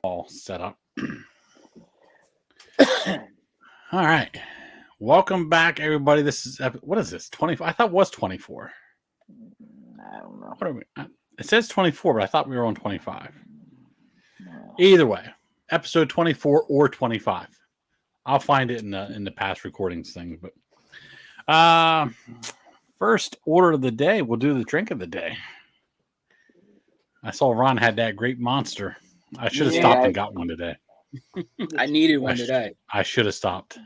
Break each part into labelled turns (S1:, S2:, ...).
S1: all set up. All right. Welcome back, everybody. This is what is this? 24? I thought it was 24.
S2: I don't know.
S1: What are we? It says 24, but I thought we were on 25.
S2: No.
S1: Either way, episode 24 or 25. I'll find it in the past recordings thing. But first order of the day, we'll do the drink of the day. I saw Ron had that great monster. I should have stopped and got one today.
S3: I needed one today.
S1: I should have stopped.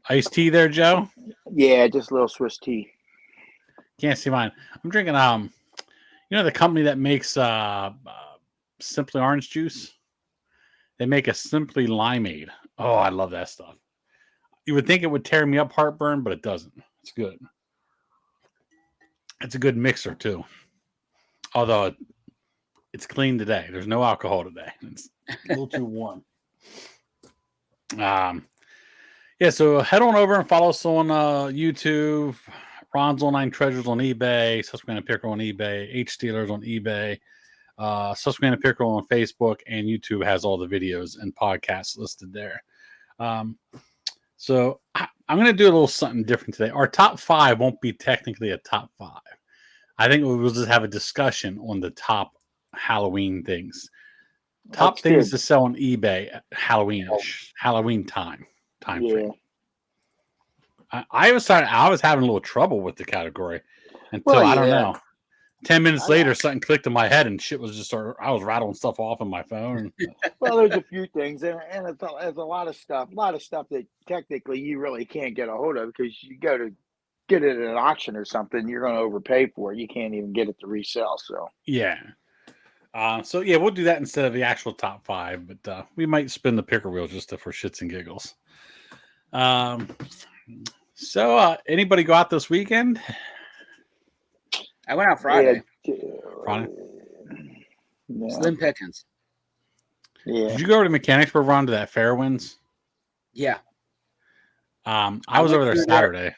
S1: Iced tea there, Joe?
S2: Yeah, just a little Swiss tea.
S1: Can't see mine. I'm drinking the company that makes Simply Orange Juice? They make a Simply Limeade. Oh, I love that stuff. You would think it would tear me up heartburn, but it doesn't. It's good. It's a good mixer too. Although it's clean today. There's no alcohol today. It's a little too warm. So head on over and follow us on YouTube, Ron's Online Treasures on eBay, Susquehanna Picker on eBay, H Steelers on eBay, Susquehanna Picker on Facebook, and YouTube has all the videos and podcasts listed there. So I'm going to do a little something different today. Our top 5 won't be technically a top 5. I think we will just have a discussion on the top Halloween things. Top
S2: That's
S1: things
S2: good.
S1: to sell on eBay at Halloween time frame. I was having a little trouble with the category until I don't know. 10 minutes later, something clicked in my head and shit was just I was rattling stuff off on my phone.
S2: Well, there's a few things, and it's a lot of stuff that technically you really can't get a hold of because you go to get it at an auction or something, you're going to overpay for it. You can't even get it to resell. So
S1: yeah. We'll do that instead of the actual top 5, but we might spin the picker wheel just for shits and giggles. Anybody go out this weekend?
S3: I went out Friday.
S1: Friday?
S2: Yeah.
S3: Slim pickings.
S2: Yeah.
S1: Did you go over to Mechanicsburg, Ron, to that Fairwinds?
S3: Yeah.
S1: I was over there Saturday.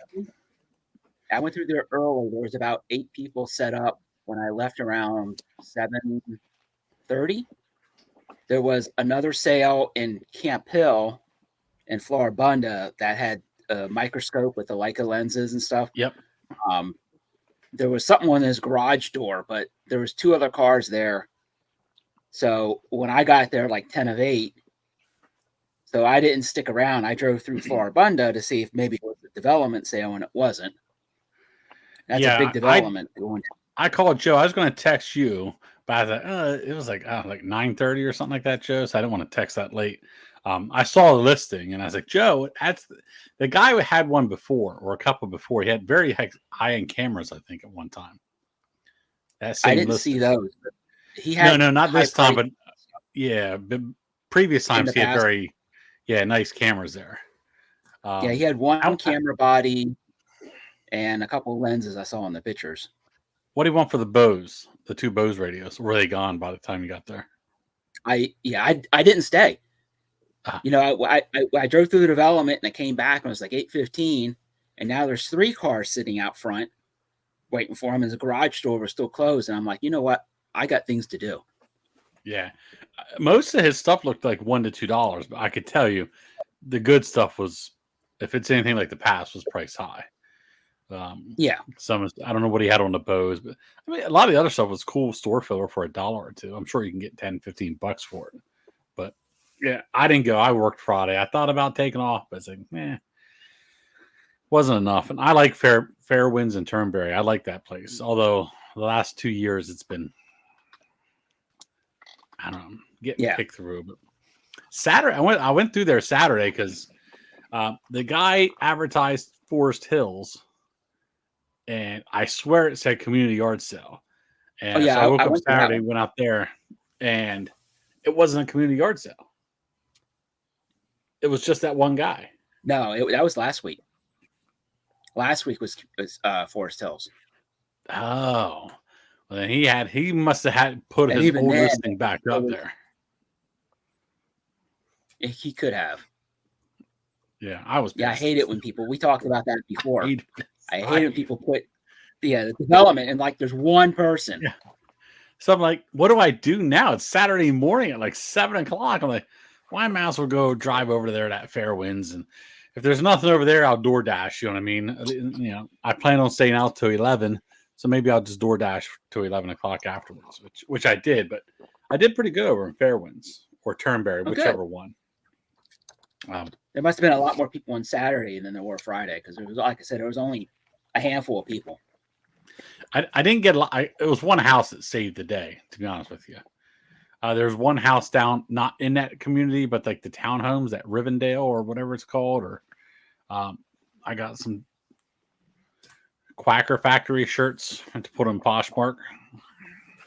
S3: I went through there early. There was about 8 people set up when I left around 7:30. There was another sale in Camp Hill in Floribunda that had a microscope with the Leica lenses and stuff.
S1: Yep.
S3: There was something on his garage door, but there was 2 other cars there. So when I got there, like 10 of 8, so I didn't stick around. I drove through Floribunda to see if maybe it was a development sale, and it wasn't. That's a big development.
S1: I called Joe. I was going to text you, but I thought it was like 9:30 or something like that, Joe. So I didn't want to text that late. I saw a listing, and I was like, Joe, that's the guy who had one before, or a couple before. He had very high-end cameras, I think, at one time.
S3: I didn't see those. But he had
S1: no, not this time, but but previous times he had very nice cameras there.
S3: He had one camera body and a couple of lenses I saw in the pictures.
S1: What do you want for the Bose? The 2 Bose radios? Were they gone by the time you got there?
S3: I didn't stay. I drove through the development and I came back and it was like 8:15, and now there's 3 cars sitting out front waiting for him, and the garage door was still closed. And I'm like, you know what? I got things to do. Yeah.
S1: Most of his stuff looked like $1 to $2, but I could tell you the good stuff was, if it's anything like the past, was priced high. I don't know what he had on the Bose, but I mean, a lot of the other stuff was cool store filler for $1 or $2. I'm sure you can get $10-15 for it. But yeah, I didn't go. I worked Friday. I thought about taking off, but it's like, wasn't enough. And I like Fairwinds and Turnberry. I like that place. Although the last 2 years it's been, I don't know, getting picked through. But Saturday, I went through there Saturday because the guy advertised Forest Hills. And I swear it said community yard sale. And so I woke up Saturday, went out there, and it wasn't a community yard sale. It was just that one guy.
S3: No, that was last week. Last week was Forest Hills.
S1: Oh. Well, then he must have had put his old listing back up there.
S3: He could have.
S1: Yeah, I was pissed.
S3: Yeah, I hate it when we talked about that before. I hate when people put the development and like there's one person. Yeah.
S1: So I'm like, what do I do now? It's Saturday morning at like 7:00. I'm like, well, I might as well go drive over there to that Fairwinds, and if there's nothing over there, I'll DoorDash. You know what I mean? You know, I plan on staying out till 11, so maybe I'll just DoorDash till 11:00 afterwards, which I did, but I did pretty good over in Fairwinds or Turnberry, whichever one.
S3: There must have been a lot more people on Saturday than there were Friday, because there was, like I said, there was only a handful of people.
S1: I didn't get a lot. It was one house that saved the day, to be honest with you. There's one house down, not in that community, but like the townhomes at Rivendell or whatever it's called. Or I got some Quacker Factory shirts to put on Poshmark.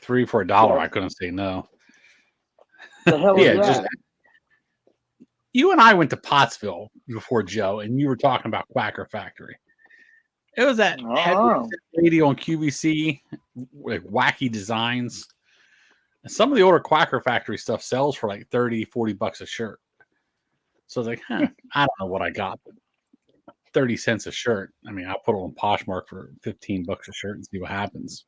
S1: 3 for $1. I couldn't say no.
S2: The hell is that?
S1: Just you and I went to Pottsville before, Joe, and you were talking about Quacker Factory. It was that lady on QVC, like wacky designs. And some of the older Quacker Factory stuff sells for like $30-$40 a shirt. So I was like, I don't know what I got, but 30 cents a shirt. I mean, I'll put it on Poshmark for $15 a shirt and see what happens.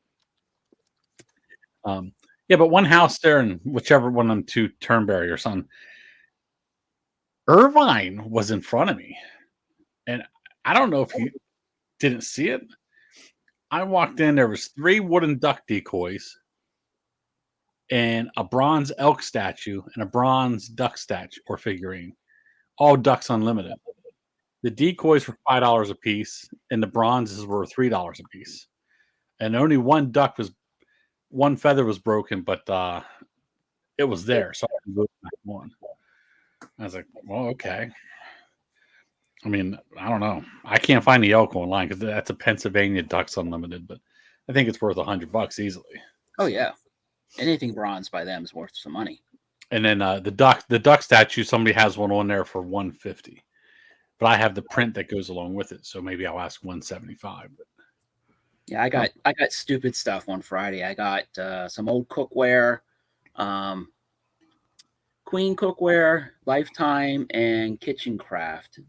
S1: Yeah, but one house there, and whichever one of them two, Turnberry or something, Irvine was in front of me. And I don't know if you didn't see it. I walked in, there was 3 wooden duck decoys and a bronze elk statue and a bronze duck statue or figurine. All ducks unlimited. The decoys were $5 a piece, and the bronzes were $3 a piece. And only one feather was broken, but it was there, so I moved back one. I was like, well, okay. I mean, I don't know. I can't find the elk online because that's a Pennsylvania Ducks Unlimited, but I think it's worth $100 easily.
S3: Oh yeah, anything bronze by them is worth some money.
S1: And then the duck statue, somebody has one on there for $150, but I have the print that goes along with it, so maybe I'll ask $175. But
S3: yeah, I got stupid stuff on Friday. I got some old cookware, Queen cookware, Lifetime, and Kitchen Craft.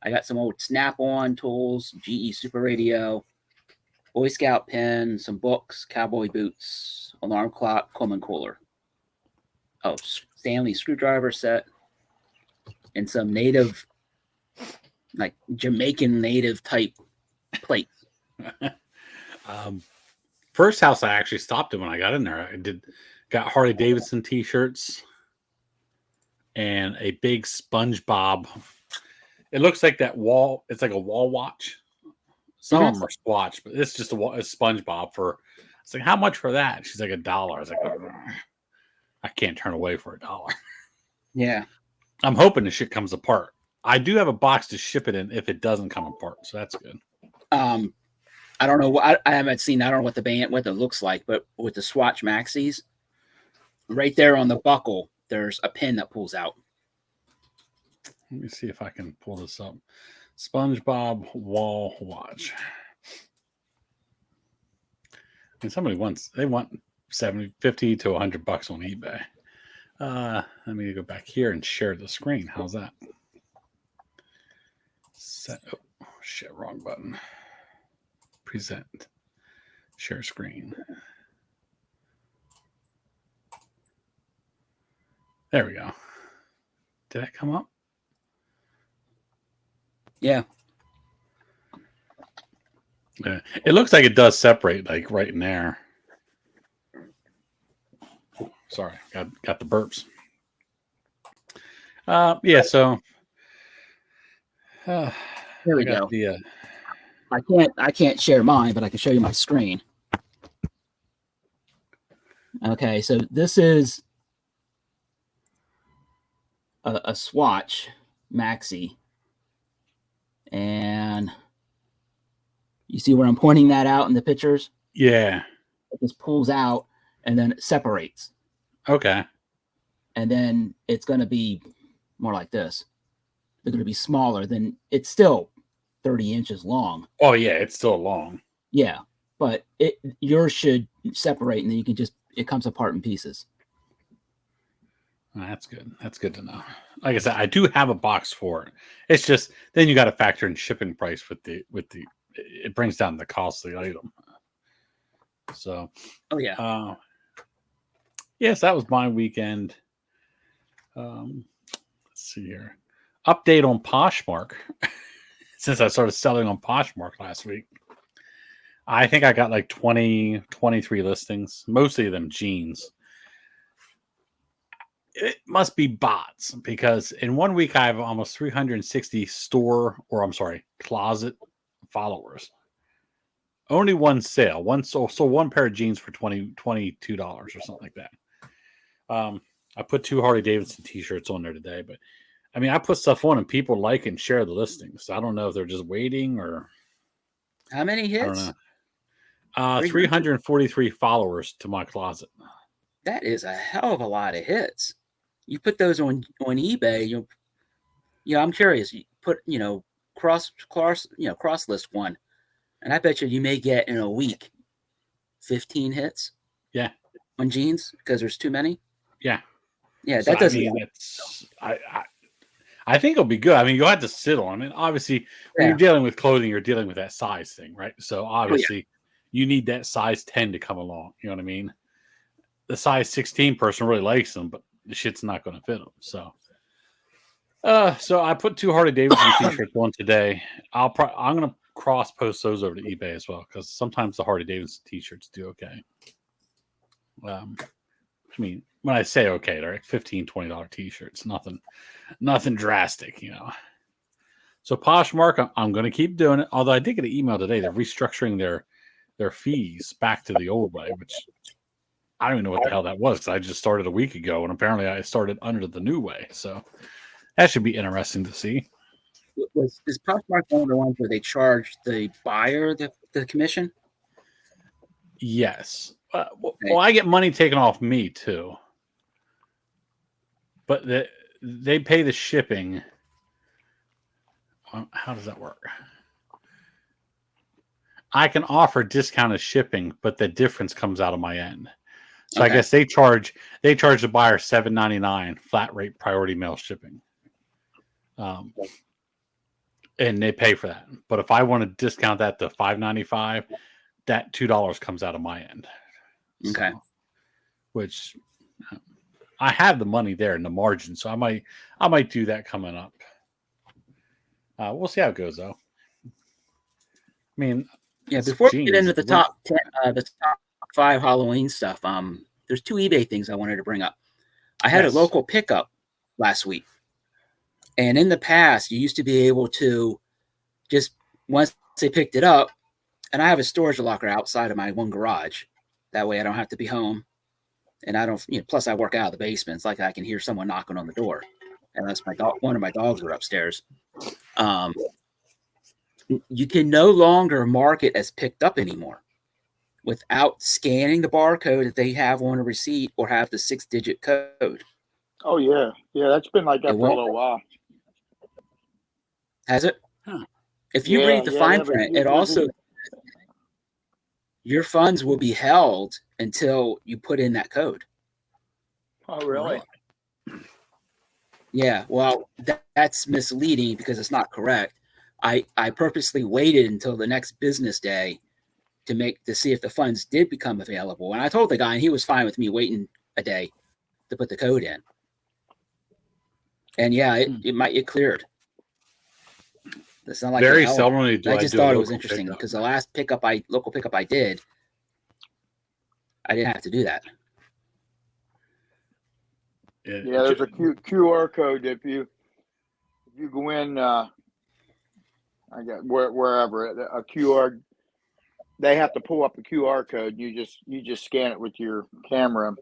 S3: I got some old Snap-on tools, GE Super Radio, Boy Scout pin, some books, cowboy boots, alarm clock, Coleman cooler. Oh, Stanley screwdriver set, and some native, like Jamaican native type plates.
S1: First house I actually stopped in when I got in there. Got Harley Davidson t-shirts and a big SpongeBob. It looks like that wall. It's like a wall watch. Some of them are Swatch, but it's just a SpongeBob for. It's like, how much for that? She's like $1. I was like, I can't turn away for $1.
S3: Yeah,
S1: I'm hoping the shit comes apart. I do have a box to ship it in if it doesn't come apart, so that's good.
S3: I don't know what I haven't seen. I don't know what what it looks like, but with the Swatch Maxis, right there on the buckle, there's a pin that pulls out.
S1: Let me see if I can pull this up. SpongeBob wall watch. And somebody they want $50 to $100 on eBay. Let me go back here and share the screen. How's that? Oh shit, wrong button. Present. Share screen. There we go. Did that come up?
S3: Yeah.
S1: It looks like it does separate, like right in there. Sorry, got the burps. Yeah, so
S3: there we go.
S1: The,
S3: I can't share mine, but I can show you my screen. Okay, so this is a Swatch Maxi, and you see where I'm pointing that out in the pictures?
S1: Yeah.
S3: It just pulls out and then it separates.
S1: Okay.
S3: And then it's going to be more like this. They're going to be smaller than it's still 30 inches long.
S1: Oh yeah, it's still long.
S3: Yeah, but yours should separate and then you can it comes apart in pieces.
S1: That's good. That's good to know. Like I said, I do have a box for it. It's just then you got to factor in shipping price with the it brings down the cost of the item. So,
S3: oh yeah.
S1: Yes, that was my weekend. Let's see here. Update on Poshmark. Since I started selling on Poshmark last week, I think I got like 23 listings, mostly of them jeans. It must be bots because in 1 week I have almost 360 closet followers. Only one sale, so one pair of jeans for $22 or something like that. I put 2 Harley Davidson t-shirts on there today, but I mean, I put stuff on and people like and share the listings. So I don't know if they're just waiting or
S3: How many hits?
S1: I don't know. 343 followers to my closet.
S3: That is a hell of a lot of hits. You put those on eBay. I'm curious. You put cross list one, and I bet you may get in a week 15 hits.
S1: Yeah,
S3: on jeans because there's too many.
S1: Yeah,
S3: yeah, so, that doesn't.
S1: I think it'll be good. I mean, you'll have to sit on. I mean, obviously, when you're dealing with clothing, you're dealing with that size thing, right? So obviously, you need that size 10 to come along. You know what I mean? The size 16 person really likes them, but the shit's not going to fit them. So I put 2 Harley Davidson t-shirts on today. I'm going to cross post those over to eBay as well because sometimes the Harley Davidson t-shirts do okay. I mean, when I say okay, they're like $15, $20 t-shirts, nothing drastic, So Poshmark, I'm going to keep doing it. Although I did get an email today, they're restructuring their fees back to the old way, which I don't even know what the hell that was because I just started a week ago, and apparently I started under the new way. So that should be interesting to see.
S3: Is Poshmark one of the ones where they charge the buyer the commission?
S1: Yes. Well, I get money taken off me too, but they pay the shipping. How does that work? I can offer discounted shipping, but the difference comes out of my end. So I guess they charge the buyer $7.99 flat rate priority mail shipping, and they pay for that. But if I want to discount that to $5.95, that $2 comes out of my end.
S3: Okay.
S1: So, which I have the money there in the margin, so I might do that coming up. We'll see how it goes, though. I mean,
S3: before we get into the top 10, the top 5 Halloween stuff, there's 2 eBay things I wanted to bring up. I had a local pickup last week, and in the past, you used to be able to just once they picked it up, and I have a storage locker outside of my one garage. That way, I don't have to be home, and I don't. Plus, I work out of the basement. It's like I can hear someone knocking on the door, and that's my dog. One of my dogs are upstairs. You can no longer mark it as picked up anymore without scanning the barcode that they have on a receipt or have the 6-digit code.
S2: Oh yeah, that's been like that for a little while.
S3: Has it? Huh. If you read the fine print, it also your funds will be held until you put in that code.
S2: Oh really?
S3: Yeah. Well, that's misleading because it's not correct. I purposely waited until the next business day to see if the funds did become available. And I told the guy, and he was fine with me waiting a day to put the code in. And it cleared. It's not like
S1: very seldomly do
S3: I just thought it was interesting because the last local pickup I did, I didn't have to do that.
S2: Yeah, there's a QR code if you go in. I got wherever a QR. They have to pull up a QR code. You just scan it with your camera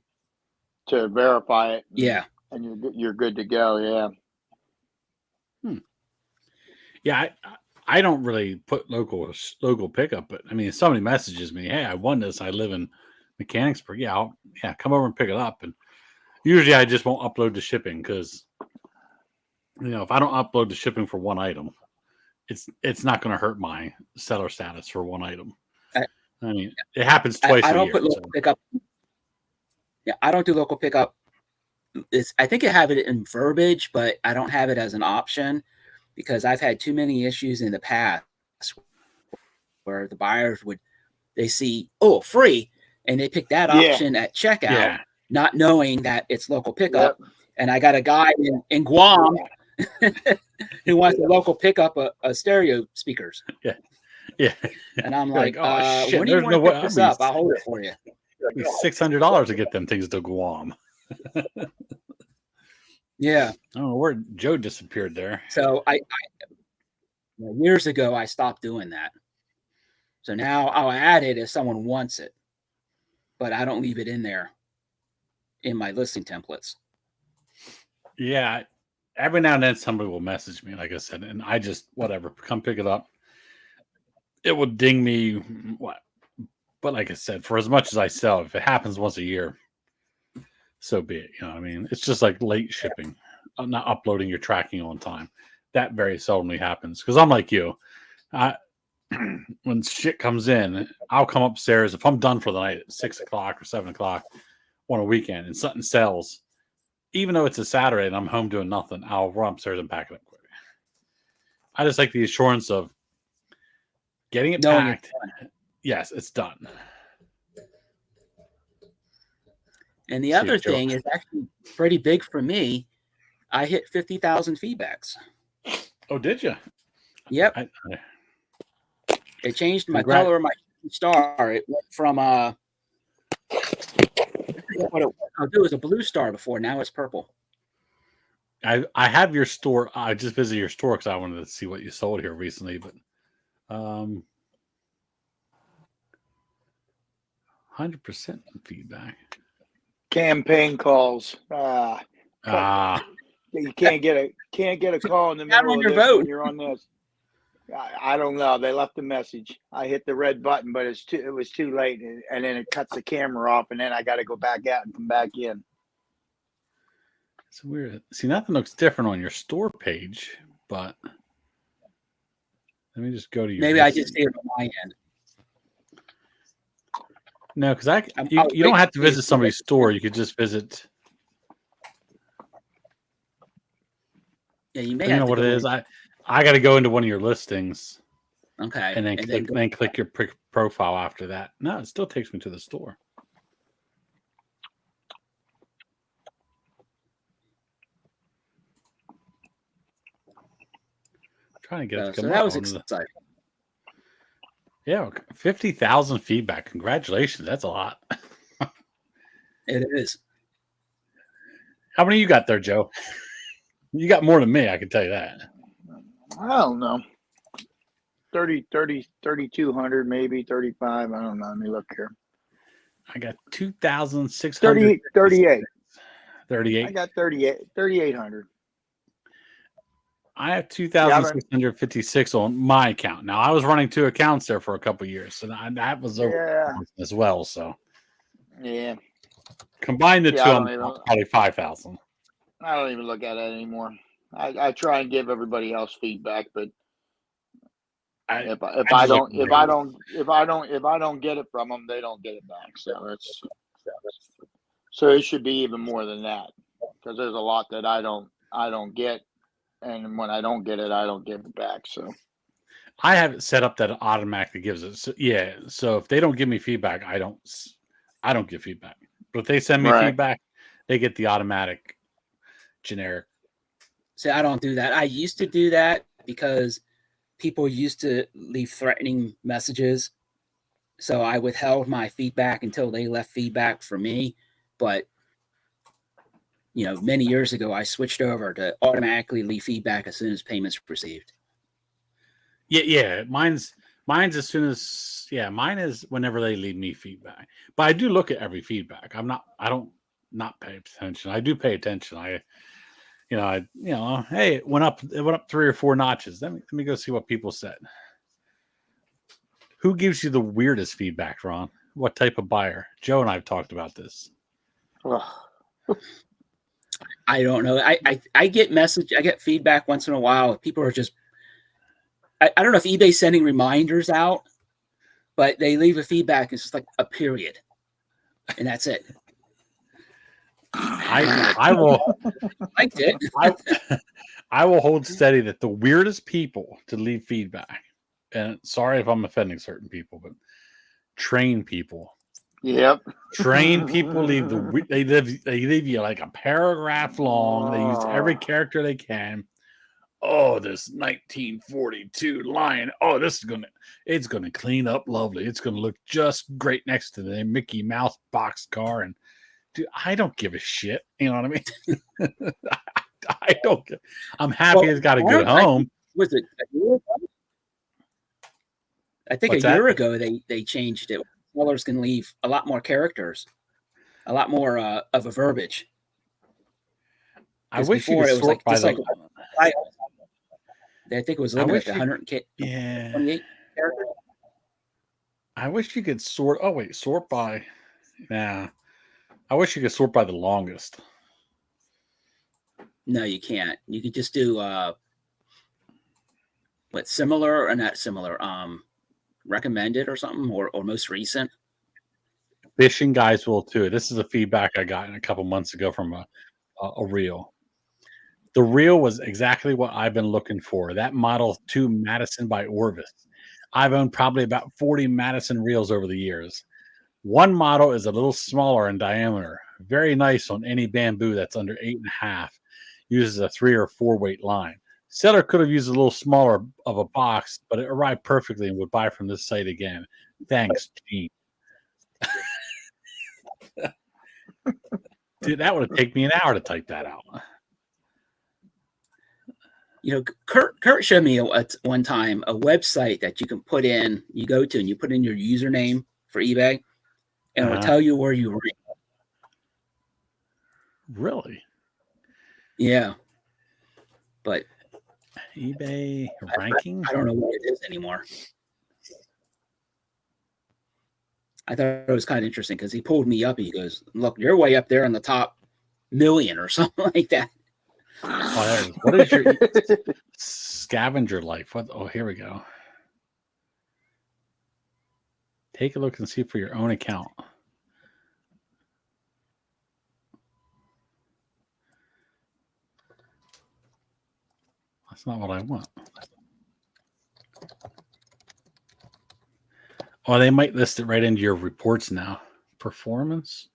S2: to verify it.
S3: Yeah,
S2: and you're good to go. Yeah.
S1: Yeah, I don't really put local pickup, but I mean, if somebody messages me, hey, I won this. I live in Mechanicsburg. Yeah, come over and pick it up. And usually, I just won't upload the shipping because if I don't upload the shipping for one item, it's not going to hurt my seller status for one item. I mean, it happens twice a year. I don't put local
S3: pickup. Yeah, I don't do local pickup. I think I have it in verbiage, but I don't have it as an option because I've had too many issues in the past where the buyers they see free and they pick that option at checkout not knowing that it's local pickup. Yep. And I got a guy in Guam who wants a local pickup of stereo speakers.
S1: Yeah. Yeah.
S3: And I'm like, oh, shit, when do you want to pick this up? I'll hold it for you.
S1: $600 to get them things to Guam.
S3: Yeah.
S1: I don't know where Joe disappeared there.
S3: So I years ago, I stopped doing that. So now I'll add it if someone wants it, but I don't leave it in there in my listing templates.
S1: Yeah. Every now and then somebody will message me, like I said, and I just, whatever, come pick it up. It will ding me, what? But like I said, for as much as I sell, if it happens once a year, so be it. You know what I mean? It's just like late shipping, not uploading your tracking on time. That very seldomly happens because I'm like you. When shit comes in, I'll come upstairs. If I'm done for the night at 6 o'clock or 7 o'clock on a weekend and something sells, even though it's a Saturday and I'm home doing nothing, I'll run upstairs and pack it up quick. I just like the assurance of getting it packed. Yes, it's done.
S3: And the other thing is actually pretty big for me. I hit 50,000 feedbacks.
S1: Oh, did you?
S3: Yep. It changed my color of my star. It went from what it was a blue star before. Now it's purple.
S1: I have your store. I just visited your store because I wanted to see what you sold here recently, but 100% feedback.
S2: Campaign calls. You can't get a call in the middle of this when you're on this. I don't know. They left a message. I hit the red button, but it was too late, and then it cuts the camera off, and then I got to go back out and come back in.
S1: It's weird. See, nothing looks different on your store page, but let me just go to your.
S3: Maybe I just see it on my end.
S1: No, because you don't have to visit somebody's store. You could just visit.
S3: Yeah, you may.
S1: You know what it is. I got to go into one of your listings.
S3: Okay.
S1: And then click your profile after that. No, it still takes me to the store. I'm trying to get it to come
S3: so that was exciting.
S1: Yeah, 50,000 feedback. Congratulations. That's a lot.
S3: It is.
S1: How many you got there, Joe? You got more than me, I can tell you that.
S2: I don't know. 3,200, maybe 35. I don't know. Let me look here.
S1: I got 2,600.
S2: 38.
S1: 38.
S2: I got 3,800.
S1: I have 2,656 on my account. Now, I was running 2 accounts there for a couple of years, so that was over as well. So,
S2: yeah.
S1: Combine the two, probably 5,000.
S2: I don't even look at it anymore. I try and give everybody else feedback, but if I don't get it from them, they don't get it back. So it should be even more than that, because there's a lot that I don't get, and when I don't get it, I don't give it back. So
S1: I have it set up that it automatically gives it. So, yeah. So if they don't give me feedback, I don't give feedback. But if they send me feedback, they get the automatic generic.
S3: See, I don't do that. I used to do that because people used to leave threatening messages. So I withheld my feedback until they left feedback for me. But, many years ago, I switched over to automatically leave feedback as soon as payments received.
S1: Yeah. Mine's as soon as, mine is whenever they leave me feedback. But I do look at every feedback. I don't not pay attention. I do pay attention. Hey, it went up 3 or 4 notches. Let me go see what people said. Who gives you the weirdest feedback, Ron? What type of buyer? Joe and I have talked about this.
S3: I don't know. I get feedback once in a while. People are just, I don't know if eBay's sending reminders out, but they leave a feedback. It's just like a period, and that's it.
S1: I will.
S3: Liked it.
S1: I will hold steady that the weirdest people to leave feedback, and sorry if I'm offending certain people, but train people
S2: Yep.
S1: Trained people they leave you like a paragraph long. They use every character they can. Oh, this 1942 Lion. Oh, it's gonna clean up lovely. It's gonna look just great next to the Mickey Mouse boxcar. And dude, I don't give a shit. You know what I mean? I don't. I'm happy it's got a good home.
S3: Was it a year ago? I think
S1: What's
S3: a year
S1: that?
S3: ago they changed it. Sellers can leave a lot more characters, a lot more of a verbiage.
S1: I wish you could
S3: it was
S1: sort
S3: like
S1: by
S3: just
S1: the.
S3: like I think it was limited to 128 characters.
S1: I wish you could sort. Oh wait, sort by. Nah. I wish you could sort by the longest.
S3: No, you can't. You can just do what, similar or not similar? Recommended or something, or most recent.
S1: Fishing guys will too. This is a feedback I got a couple months ago from a reel. The reel was exactly what I've been looking for. That Model 2 Madison by Orvis. I've owned probably about 40 Madison reels over the years. One model is a little smaller in diameter. Very nice on any bamboo that's under 8.5. Uses a 3 or 4 weight line. Seller could have used a little smaller of a box, but it arrived perfectly and would buy from this site again. Thanks, Gene. Dude, that would have taken me an hour to type that out.
S3: You know, Kurt showed me one time a website that you can put in. You go to and you put in your username for eBay, and it'll tell you where you rank.
S1: Really?
S3: Yeah, but
S1: eBay ranking?
S3: I don't know what it is anymore. I thought it was kind of interesting because he pulled me up. He goes, "Look, you're way up there in the top 1,000,000 or something like that."
S1: Oh, what is your scavenger life? What? Oh, here we go. Take a look and see for your own account. That's not what I want. Oh, they might list it right into your reports now. Performance?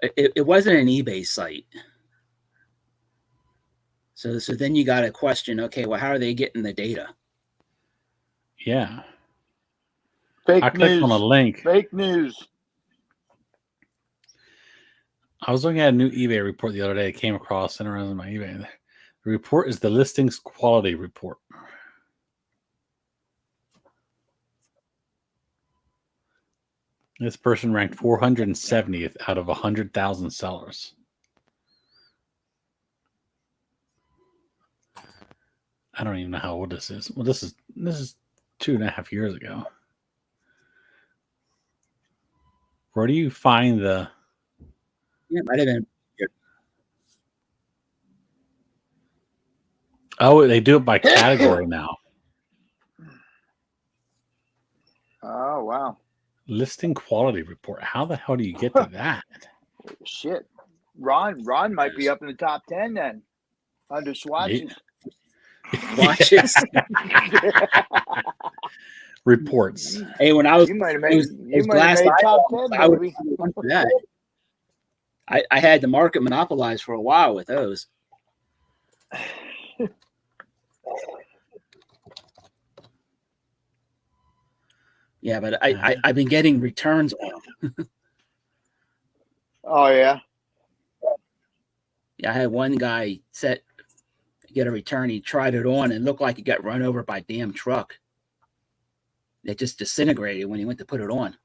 S3: It wasn't an eBay site. So then you got to question, okay, well, how are they getting the data?
S1: Yeah.
S2: Fake
S1: I clicked on a link.
S2: Fake news.
S1: I was looking at a new eBay report the other day. It came across and around my eBay. The report is the listings quality report. This person ranked 470th out of 100,000 sellers. I don't even know how old this is. Well, this is 2.5 years ago. Where do you find the?
S3: Yeah, it might have been.
S1: Oh, they do it by category now.
S2: Oh wow!
S1: Listing quality report. How the hell do you get to that?
S2: Shit, Ron might be up in the top 10 then under swatches.
S3: Watches.
S1: Reports.
S3: Hey, when I was,
S2: you might have
S3: made
S2: top 10,
S3: I would
S2: baby.
S3: for that. I had the market monopolized for a while with those. Yeah, but I've been getting returns on them.
S2: Oh yeah.
S3: Yeah, I had one guy get a return. He tried it on and looked like he got run over by a damn truck. It just disintegrated when he went to put it on.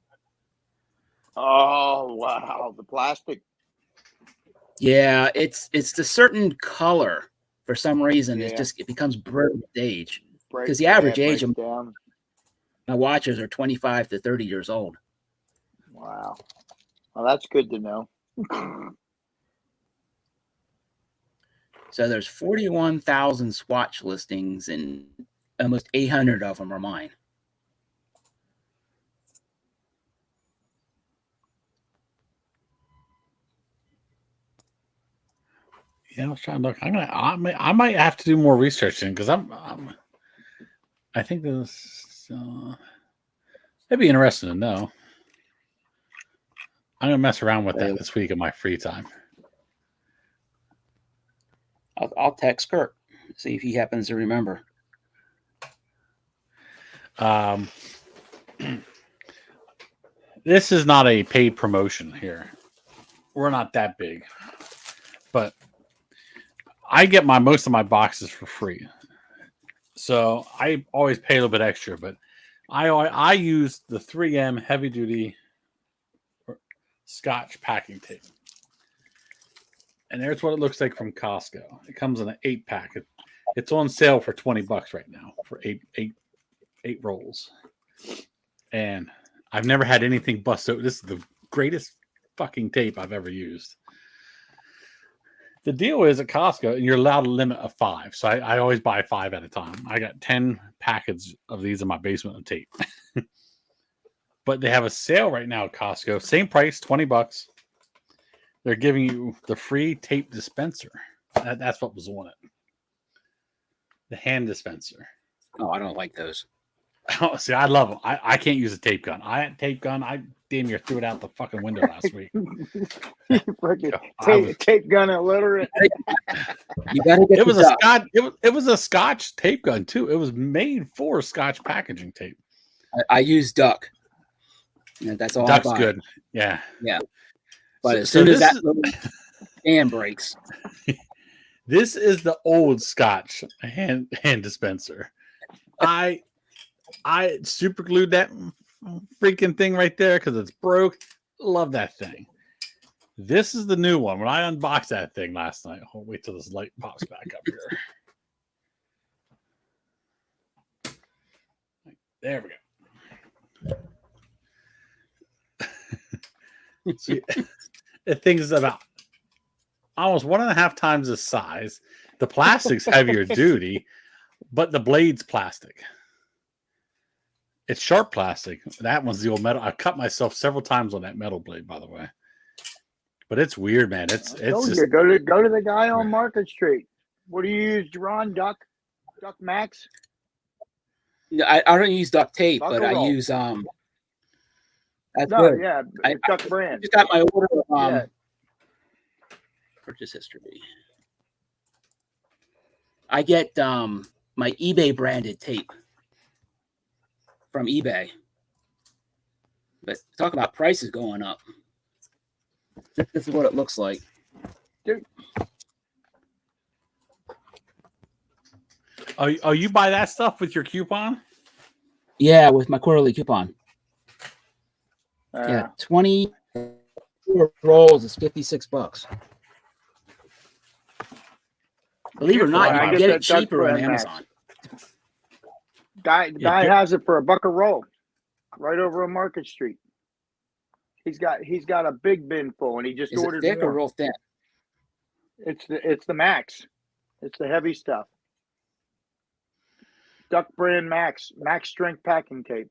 S2: Oh wow, the plastic.
S3: Yeah, it's the certain color for some reason. Yeah. It becomes brittle with age. Because the average age of my watches are 25 to 30 years old.
S2: Wow. Well, that's good to know.
S3: So there's 41,000 swatch listings and almost 800 of them are mine.
S1: Yeah, I was trying to look. I might have to do more research because I think this. That'd be interesting to know. I'm gonna mess around with that this week in my free time.
S3: I'll text Kurt, see if he happens to remember.
S1: This is not a paid promotion here. We're not that big, but I get most of my boxes for free. So I always pay a little bit extra, but I use the 3M heavy duty Scotch packing tape. And there's what it looks like from Costco. It comes in an 8-pack. It's on sale for $20 right now for eight rolls. And I've never had anything bust out. This is the greatest fucking tape I've ever used. The deal is at Costco, and you're allowed a limit of 5. So I always buy 5 at a time. I got 10 packets of these in my basement of tape. But they have a sale right now at Costco. Same price, $20. They're giving you the free tape dispenser. That's what was on it. The hand dispenser.
S3: Oh, I don't like those.
S1: Oh, see, I love them. I can't use a tape gun. I had a tape gun. I damn near threw it out the fucking window last week.
S2: Tape gun illiterate.
S3: You gotta get
S1: it was it was a Scotch tape gun too. It was made for Scotch packaging tape.
S3: I use Duck. Yeah, that's all.
S1: Duck's good. Yeah.
S3: But as soon as that little can breaks.
S1: This is the old Scotch hand dispenser. I super glued that freaking thing right there because it's broke. Love that thing. This is the new one. When I unboxed that thing last night, I'll wait till this light pops back up here. There we go. See, the thing is about almost 1.5 times the size. The plastic's heavier duty, but the blade's plastic. It's sharp plastic. That one's the old metal. I cut myself several times on that metal blade, by the way. But it's weird, man. It's just
S2: go to the guy on Market Street. What do you use, Ron? Duck Max?
S3: No, I don't use duct tape, but I use That's good.
S2: Yeah, Duck brand.
S3: Just got my order of purchase history. I get my eBay branded tape from eBay. But talk about prices going up. This is what it looks like.
S2: Dude.
S1: Oh, you buy that stuff with your coupon?
S3: Yeah, with my quarterly coupon. Yeah, 24 rolls is $56. Believe it or not, you can get it cheaper on Amazon.
S2: Guy has it for $1 a roll, right over on Market Street. He's got a big bin full, and he just ordered
S3: thick
S2: more.
S3: or real thin?
S2: It's the Max. It's the heavy stuff. Duck brand Max strength packing tape.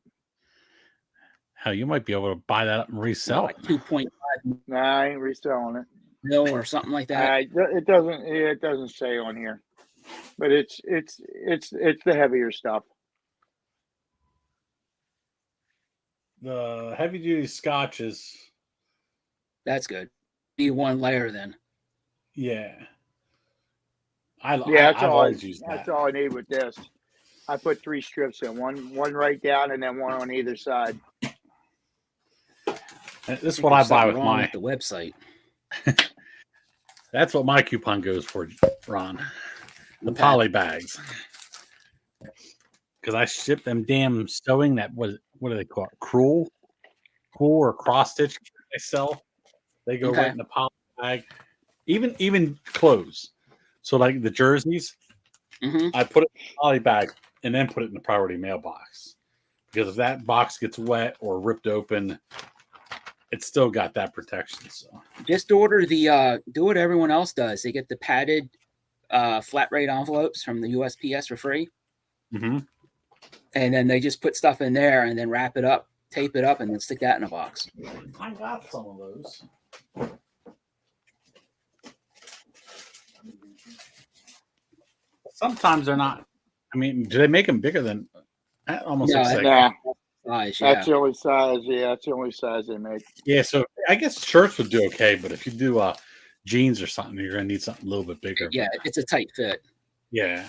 S1: Hell, you might be able to buy that up and resell
S3: like 2.5.
S2: Nah, I ain't reselling it.
S3: No, or something like that.
S2: It doesn't say on here, but it's the heavier stuff.
S1: The heavy duty Scotch is.
S3: That's good. Be one layer then.
S1: Yeah.
S2: That's
S1: I've always used that.
S2: That's all I need with this. I put 3 strips in, one right down and then one on either side.
S1: This is what I buy with
S3: with the website.
S1: That's what my coupon goes for, Ron. The poly bags. Because I ship them damn sewing that what do they call it? Cool or cross stitch they sell. They go right in the poly bag. Even clothes. So like the jerseys, I put it in the poly bag and then put it in the priority mailbox. Because if that box gets wet or ripped open, it's still got that protection. So
S3: just order the do what everyone else does. They get the padded flat rate envelopes from the USPS for free.
S1: Mm-hmm.
S3: And then they just put stuff in there and then wrap it up, tape it up, and then stick that in a box.
S1: I got some of those. Sometimes they're not. I mean, do they make them bigger than that? Almost looks like
S3: size. Yeah.
S2: That's the only size. Yeah, that's the only size they make.
S1: Yeah, so I guess shirts would do okay, but if you do jeans or something, you're gonna need something a little bit bigger.
S3: Yeah, it's a tight fit.
S1: Yeah.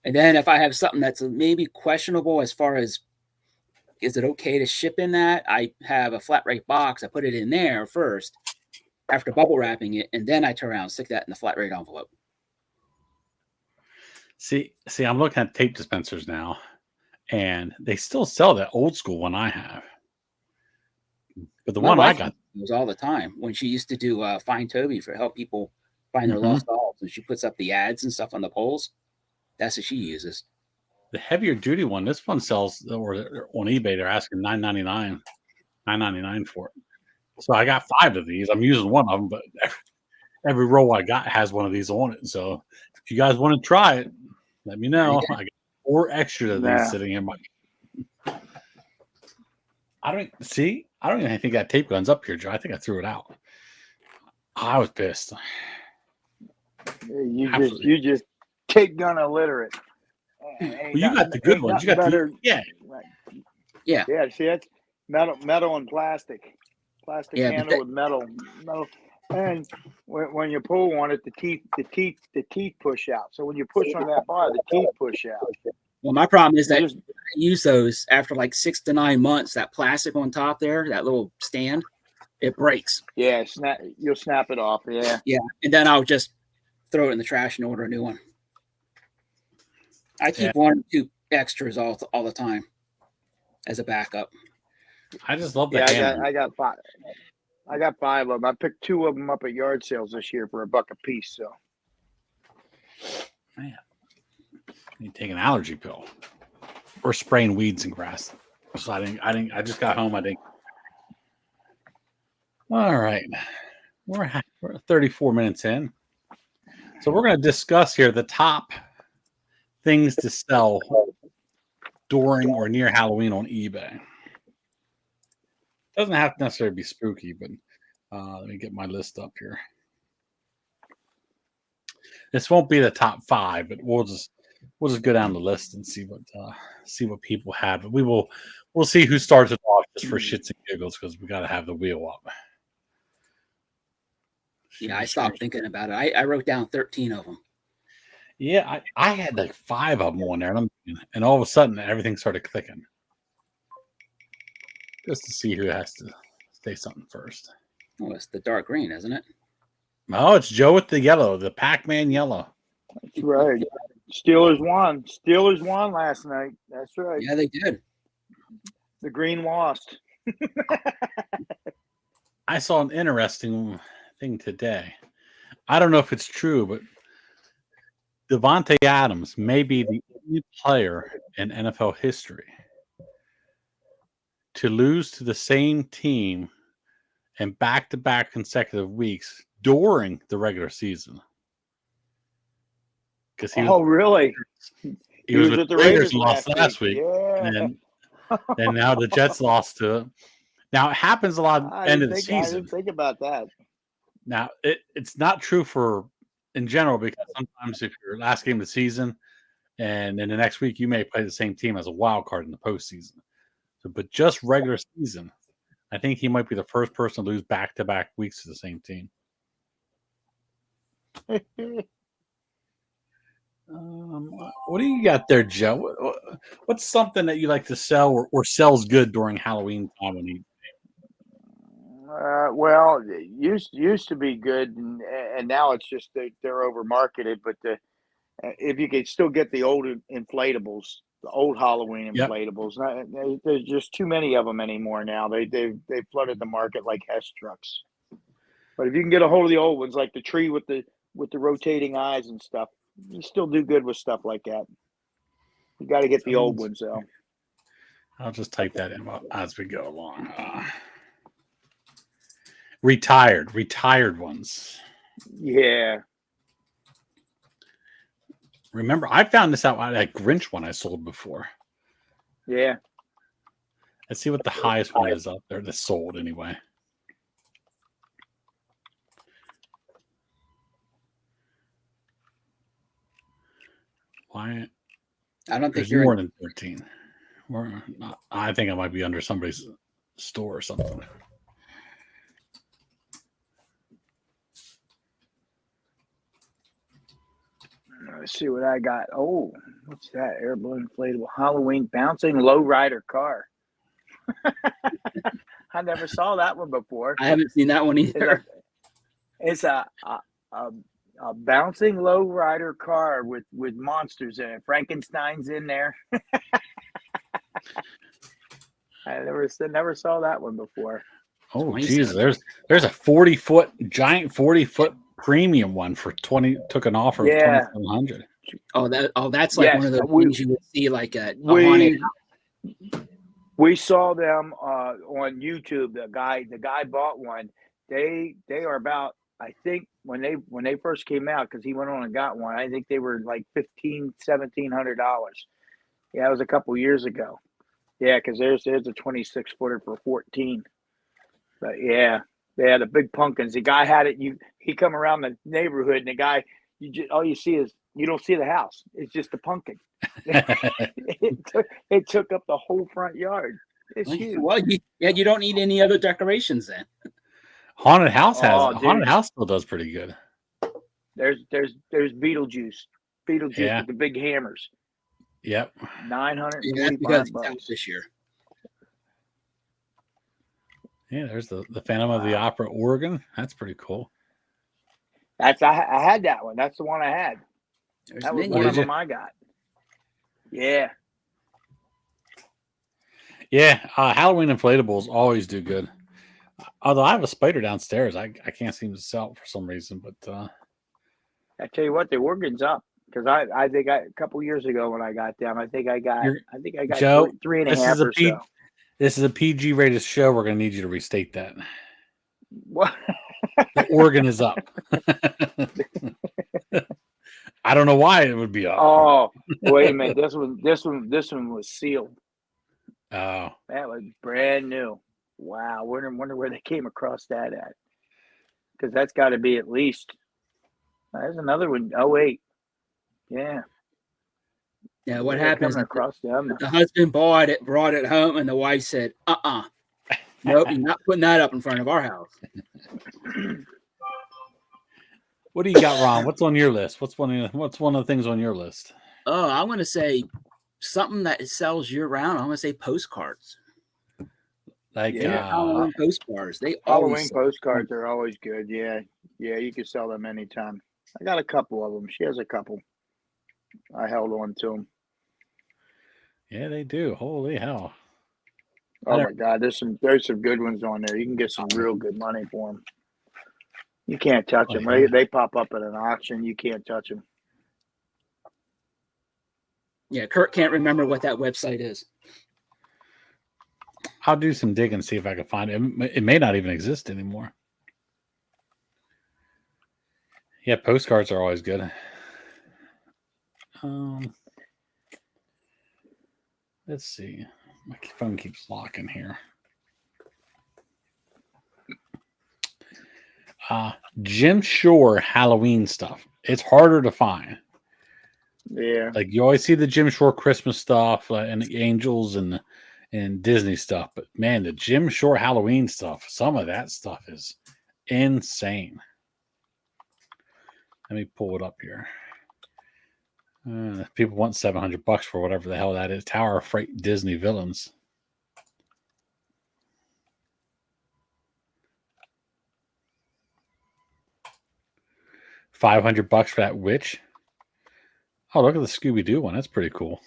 S3: And then if I have something that's maybe questionable as far as is it okay to ship in that, I have a flat rate box. I put it in there first after bubble wrapping it, and then I turn around and stick that in the flat rate envelope.
S1: See, I'm looking at tape dispensers now, and they still sell that old school one I have. But the one I got
S3: was all the time when she used to do Find Toby for help people find their lost dogs, and she puts up the ads and stuff on the poles. That's what she uses.
S1: The heavier duty one, this one sells, or on eBay, they're asking $9.99 for it. So I got 5 of these. I'm using one of them, but every roll I got has one of these on it. So if you guys want to try it, let me know. I got 4 extra of these sitting in my. I don't even think that tape gun's up here, Joe. I think I threw it out. I was pissed.
S2: You just tape gun illiterate.
S1: Well, you got the good ones. You got
S2: better.
S3: Yeah.
S2: See, that's metal and plastic handle with metal. And when you pull on it, the teeth push out. So when you push on that bar, the teeth push out.
S3: Well, my problem is that I use those after like 6 to 9 months. That plastic on top there, that little stand, it breaks.
S2: Yeah, you'll snap it off. Yeah.
S3: Yeah, and then I'll just throw it in the trash and order a new one. I keep 1 or 2 extras all the time as a backup.
S1: I just love the handle.
S2: I got 5. I got 5 of them. I picked 2 of them up at yard sales this year for $1 a piece. So,
S1: man, you take an allergy pill or spraying weeds and grass. So I just got home. I didn't. All right, we're 34 minutes in, so we're going to discuss here the top things to sell during or near Halloween on eBay. Doesn't have to necessarily be spooky, but let me get my list up here. This won't be the top 5, but we'll just go down the list and see what people have. But we'll see who starts it off just for shits and giggles because we got to have the wheel up.
S3: Yeah, I stopped thinking about it. I wrote down 13 of them.
S1: Yeah, I had like 5 of them on there, and all of a sudden everything started clicking. Just to see who has to say something first.
S3: Oh, it's the dark green, isn't it?
S1: Oh, it's Joe with the yellow, the Pac-Man yellow.
S2: That's right. Steelers won. Steelers won last night. That's right.
S3: Yeah, they did.
S2: The green lost.
S1: I saw an interesting thing today. I don't know if it's true, but Devontae Adams may be the only player in NFL history to lose to the same team in back-to-back consecutive weeks during the regular season. Because
S2: really?
S1: He was with the Raiders lost last week.
S2: Yeah.
S1: And now the Jets lost to it. Now, it happens a lot at the end of the season.
S2: I didn't think about that.
S1: Now, it's not true in general because sometimes if you're last game of the season and then the next week you may play the same team as a wild card in the postseason. So, but just regular season, I think he might be the first person to lose back-to-back weeks to the same team. What do you got there, Joe? What's something that you like to sell or sells good during Halloween time when you?
S2: Well, it used to be good, and now it's just they're over marketed. But if you could still get the old inflatables, the old Halloween inflatables, there's just too many of them anymore now. They flooded the market like Hess trucks. But if you can get a hold of the old ones, like the tree with the rotating eyes and stuff, you still do good with stuff like that. You got to get the old ones though.
S1: I'll just type that in as we go along. Retired ones.
S2: Yeah.
S1: Remember, I found this out. That Grinch one I sold before.
S2: Yeah.
S1: Let's see what the highest one is up there that's sold anyway. Why?
S3: I don't think
S1: there's more than 13. I think I might be under somebody's store or something.
S2: Let's see what I got. Oh, what's that? Air balloon inflatable Halloween bouncing lowrider car. I never saw that one before.
S3: I haven't seen that one either.
S2: It's a bouncing lowrider car with monsters in it. Frankenstein's in there. I never saw that one before.
S1: Oh, geez, there's a 40-foot giant 40-foot premium one for 20. Took an offer of $2,700.
S3: That's like one of those things you would see like a haunted house.
S2: We saw them on YouTube. The guy bought one. They are about, I think when they first came out, because he went on and got one. I think they were like $1,700. Yeah, it was a couple years ago. Yeah, because there's a 26-footer for 14. But yeah, they had the big pumpkins. The guy had it. He come around the neighborhood, and the guy, all you see is, you don't see the house. It's just a pumpkin. it took up the whole front yard. It's huge.
S3: Well, you don't need any other decorations then.
S1: Haunted House Haunted House still does pretty good.
S2: There's Beetlejuice with the big hammers.
S1: Yep.
S2: $945
S3: this year.
S1: Yeah, there's the Phantom of the Opera organ. That's pretty cool.
S2: I had that one. That's the one I had. That was one of them I got. Yeah.
S1: Yeah, Halloween inflatables always do good. Although I have a spider downstairs, I can't seem to sell it for some reason. But
S2: I tell you what, the organ's up, because I think a couple years ago when I got them, I think I got
S1: Joe,
S2: 3.5 or so.
S1: This is a PG rated show. We're going to need you to restate that.
S2: What?
S1: The organ is up. I don't know why it would be up.
S2: Oh, wait a minute. This one was sealed.
S1: Oh,
S2: that was brand new. Wow. Wonder where they came across that at. Because that's got to be at least. There's another one. 08. Yeah.
S3: Yeah. What happens?
S2: Across them.
S3: The husband brought it home, and the wife said, nope, you're not putting that up in front of our house.
S1: What do you got, Ron? What's on your list? What's one of the things on your list?
S3: Oh, I want to say something that sells year round. I want to say postcards.
S1: Like
S3: Halloween postcards.
S2: Halloween postcards are always good. Yeah, you can sell them anytime. I got a couple of them. She has a couple. I held on to them.
S1: Yeah, they do. Holy hell!
S2: Oh my God, there's some good ones on there. You can get some real good money for them. You can't touch them. They pop up at an auction. You can't touch them.
S3: Yeah, Kurt can't remember what that website is.
S1: I'll do some digging and see if I can find it. It may not even exist anymore. Yeah, postcards are always good. Let's see. My phone keeps locking here. Jim Shore Halloween stuff. It's harder to find.
S2: Yeah.
S1: Like you always see the Jim Shore Christmas stuff and the Angels and Disney stuff. But man, the Jim Shore Halloween stuff, some of that stuff is insane. Let me pull it up here. People want $700 for whatever the hell that is. Tower of Fright Disney villains. $500 for that witch. Oh, look at the Scooby-Doo one. That's pretty cool.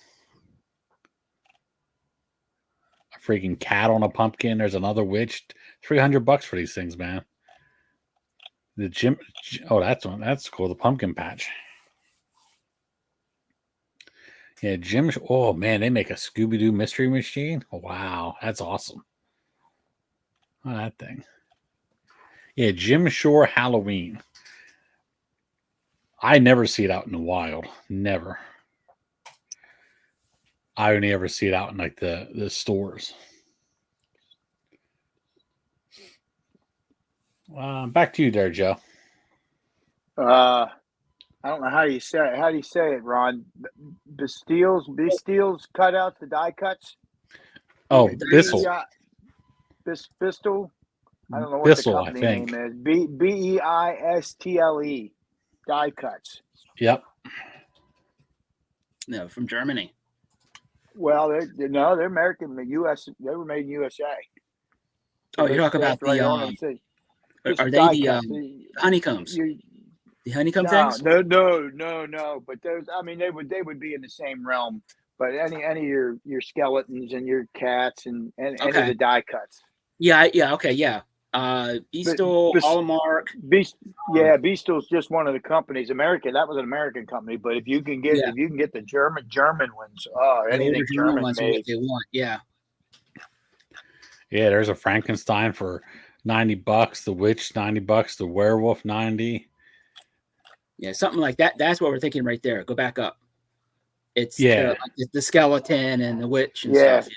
S1: A freaking cat on a pumpkin. There's another witch. $300 for these things, man. The Jim. Oh, that's cool. The pumpkin patch. Yeah, Jim. Oh man, they make a Scooby-Doo mystery machine. Oh, wow, that's awesome. Oh, that thing. Yeah, Jim Shore Halloween. I never see it out in the wild. Never. I only ever see it out in like the stores. Back to you there, Joe.
S2: I don't know how you say it. How do you say it, Ron? Bastille's cutouts, the die cuts.
S1: Oh, Bissell.
S2: Bistle. I don't know what
S1: Bissell,
S2: the
S1: I
S2: company
S1: think.
S2: name is. Beistle. Die cuts.
S1: Yep.
S3: No, from Germany.
S2: Well, they're American. The U.S. They were made in USA.
S3: Oh, you're talking about
S2: right
S3: the
S2: on them. See, just
S3: are they
S2: die
S3: the
S2: cuts.
S3: honeycombs? The honeycomb
S2: No,
S3: things?
S2: no. But those, I mean, they would be in the same realm. But any of your skeletons and your cats and any of
S3: Okay.
S2: the die cuts.
S3: Yeah. Okay. Yeah. Beastal, Hallmark.
S2: Beastal's just one of the companies. That was an American company. But if you can get the German ones,
S3: The
S2: anything
S3: older
S2: German
S3: ones are
S2: made,
S3: what they want. Yeah.
S1: Yeah, there's a Frankenstein for $90. The Witch, $90. The Werewolf, $90.
S3: Yeah, something like that. That's what we're thinking right there. Go back up. It's
S1: Yeah.
S3: the skeleton and the witch and
S2: Yeah.
S3: stuff.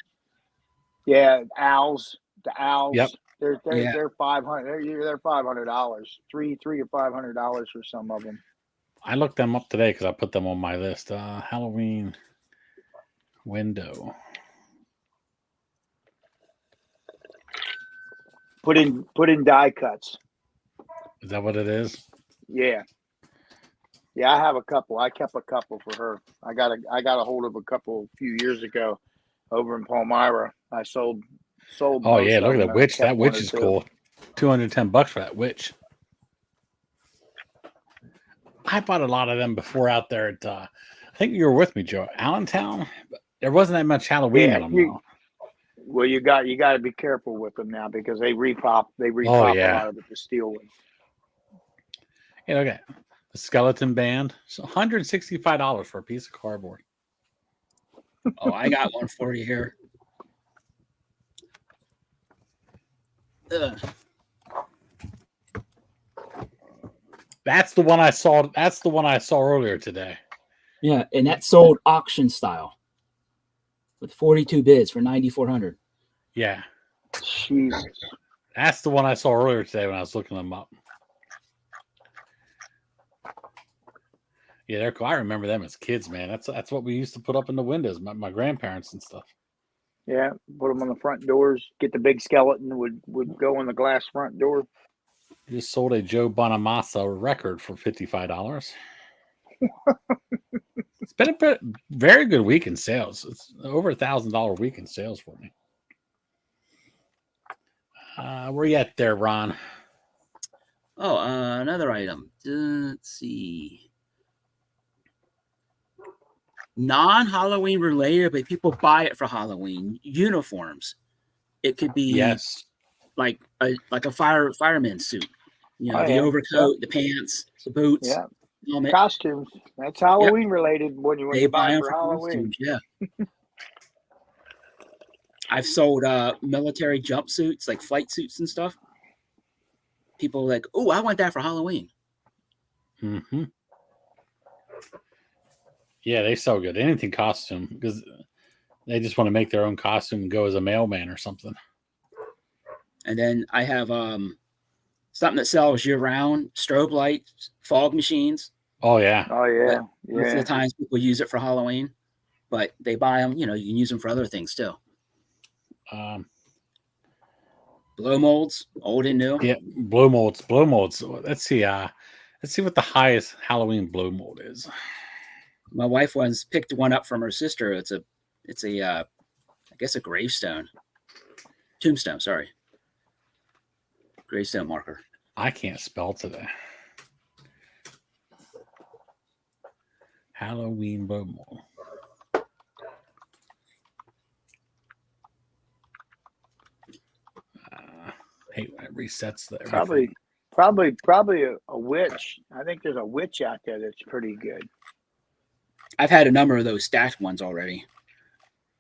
S2: Yeah, owls. The owls.
S1: Yep.
S2: They're
S3: Yeah.
S2: $500. They're $500. $300 to $500 for some of them.
S1: I looked them up today because I put them on my list. Halloween window.
S2: Put in die cuts.
S1: Is that what it is?
S2: Yeah. Yeah, I have a couple. I kept a couple for her. I got a hold of a couple a few years ago over in Palmyra. I sold.
S1: Oh yeah, look at the witch. That witch is cool. $210 for that witch. I bought a lot of them before out there at I think you were with me, Joe. Allentown. There wasn't that much Halloween in them though.
S2: Well, you got to be careful with them now because they repop a lot of the steel ones.
S1: Yeah, okay. The skeleton band. It's $165 for a piece of cardboard.
S3: Oh, I got one for you here.
S1: That's the one I saw. That's the one I saw earlier today.
S3: Yeah, and that sold auction style with 42 bids for $9,400.
S1: Yeah.
S2: Jesus.
S1: That's the one I saw earlier today when I was looking them up. Yeah, they're cool. I remember them as kids, man. That's what we used to put up in the windows, my grandparents and stuff.
S2: Yeah, put them on the front doors. Get the big skeleton would go in the glass front door.
S1: Just sold a Joe Bonamassa record for $55. It's been a very good week in sales. It's over $1,000 week in sales for me. Where you at there, Ron?
S3: Oh, another item. Let's see. Non-Halloween related, but people buy it for Halloween. Uniforms. It could be like a fireman suit. You know, the overcoat, the pants, the boots, helmet.
S2: Costumes. That's Halloween related when you buy for Halloween.
S3: Costumes, yeah. I've sold military jumpsuits, like flight suits and stuff. People are like, oh, I want that for Halloween.
S1: Mm-hmm. Yeah, they sell good. Anything costume because they just want to make their own costume and go as a mailman or something.
S3: And then I have something that sells year-round: strobe lights, fog machines.
S1: Oh yeah.
S3: Most of the times people use it for Halloween, but they buy them. You know, you can use them for other things too. Blow molds, old and new.
S1: Yeah, blow molds. Let's see what the highest Halloween blow mold is.
S3: My wife once picked one up from her sister. It's a I guess a tombstone. Sorry, gravestone marker.
S1: I can't spell today. Halloween blow mold. Hate when it resets there.
S2: Probably a witch. I think there's a witch out there that's pretty good.
S3: I've had a number of those stacked ones already.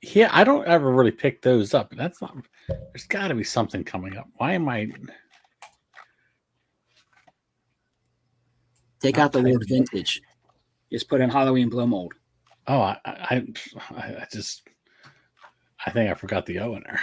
S1: Yeah, I don't ever really pick those up. That's not. There's got to be something coming up. Why am I?
S3: Take out the word vintage. Just put in Halloween blow mold.
S1: Oh, I think I forgot the O in there.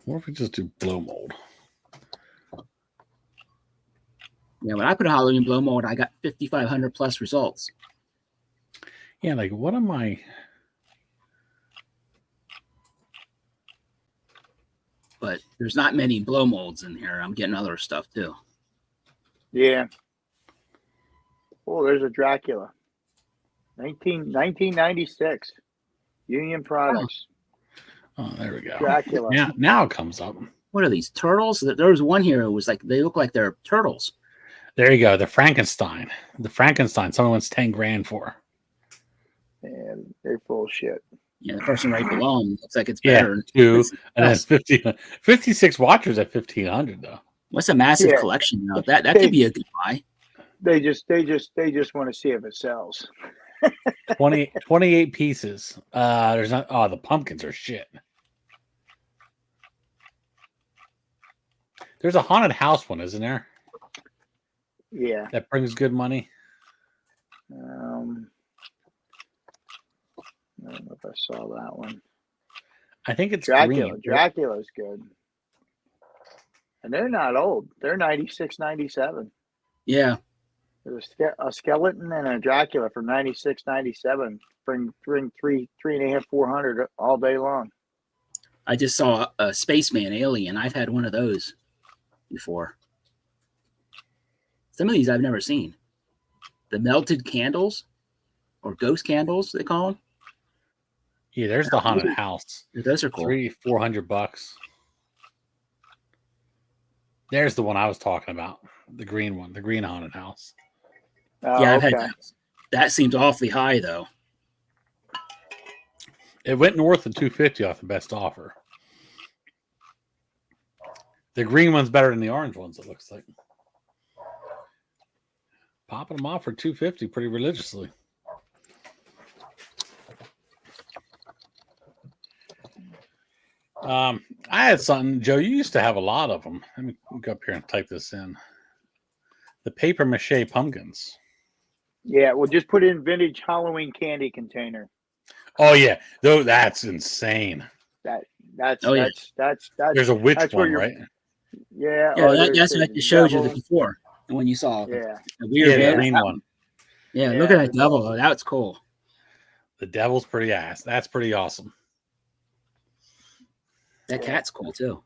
S1: What if we just do blow mold?
S3: Yeah, when I put a Halloween blow mold, I got 5,500 plus results.
S1: Yeah, like what am I?
S3: But there's not many blow molds in here. I'm getting other stuff too.
S2: Yeah. Oh, there's a Dracula. 1996. Union Products.
S1: Oh, there we go.
S2: Dracula.
S1: Now it comes up.
S3: What are these turtles? There was one here. It was like they look like they're turtles.
S1: There you go. The Frankenstein. Someone wants 10 grand for.
S2: And they're full of shit.
S3: Yeah, the person right below them looks like it's better.
S1: Yeah, 2 and then 56 watchers at 1,500 though.
S3: What's a massive collection though? That could be a good buy.
S2: They just want to see if it sells.
S1: 28 pieces. There's not. Oh, the pumpkins are shit. There's a haunted house one, isn't there?
S2: Yeah.
S1: That brings good money.
S2: I don't know if I saw that one.
S1: I think it's
S2: Dracula.
S1: green.
S2: Dracula's good. And they're not old. They're 96, 97.
S3: Yeah.
S2: There's a skeleton and a Dracula from 96, 97. Bring 3.5, 400 all day long.
S3: I just saw a spaceman alien. I've had one of those before. Some of these I've never seen. The melted candles or ghost candles, they call them.
S1: Yeah, there's the haunted house.
S3: Those are cool.
S1: $400. There's the one I was talking about. The green one, the green haunted house.
S2: Oh,
S3: yeah, I've had that. That seems awfully high though.
S1: It went north of 250 off the best offer. The green one's better than the orange ones, it looks like. Popping them off for 250 pretty religiously. I had something, Joe. You used to have a lot of them. Let me go up here and type this in. The paper mache pumpkins.
S2: Yeah, well, just put in vintage Halloween candy container.
S1: Oh yeah, though that's insane.
S2: That's
S1: There's a witch one, right?
S2: Yeah.
S3: Yeah, that's what I showed you before when you saw
S2: the
S3: weird
S1: green one.
S3: Yeah, look at that devil. Oh, that's cool.
S1: The devil's pretty ass. That's pretty awesome.
S3: That cat's cool too.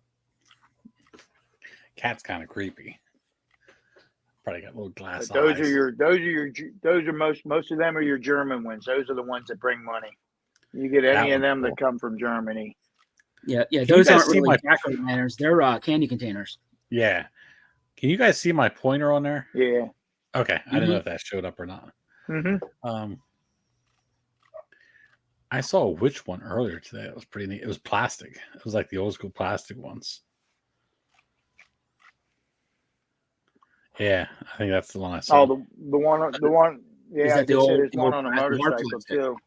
S1: Cat's kind of creepy. Probably got little glass
S2: eyes.
S1: Those
S2: are most of them are your German ones. Those are the ones that bring money. You get any of them that come from Germany.
S3: Yeah. Those aren't really jack-o'-lanterns. They're candy containers.
S1: Yeah. Can you guys see my pointer on there?
S2: Yeah.
S1: Okay. I didn't know if that showed up or not.
S2: Mm-hmm.
S1: I saw a witch one earlier today. It was pretty neat. It was plastic. It was like the old school plastic ones. Yeah, I think that's the one I saw.
S2: Oh, the one. Yeah, there's one on a motorcycle too.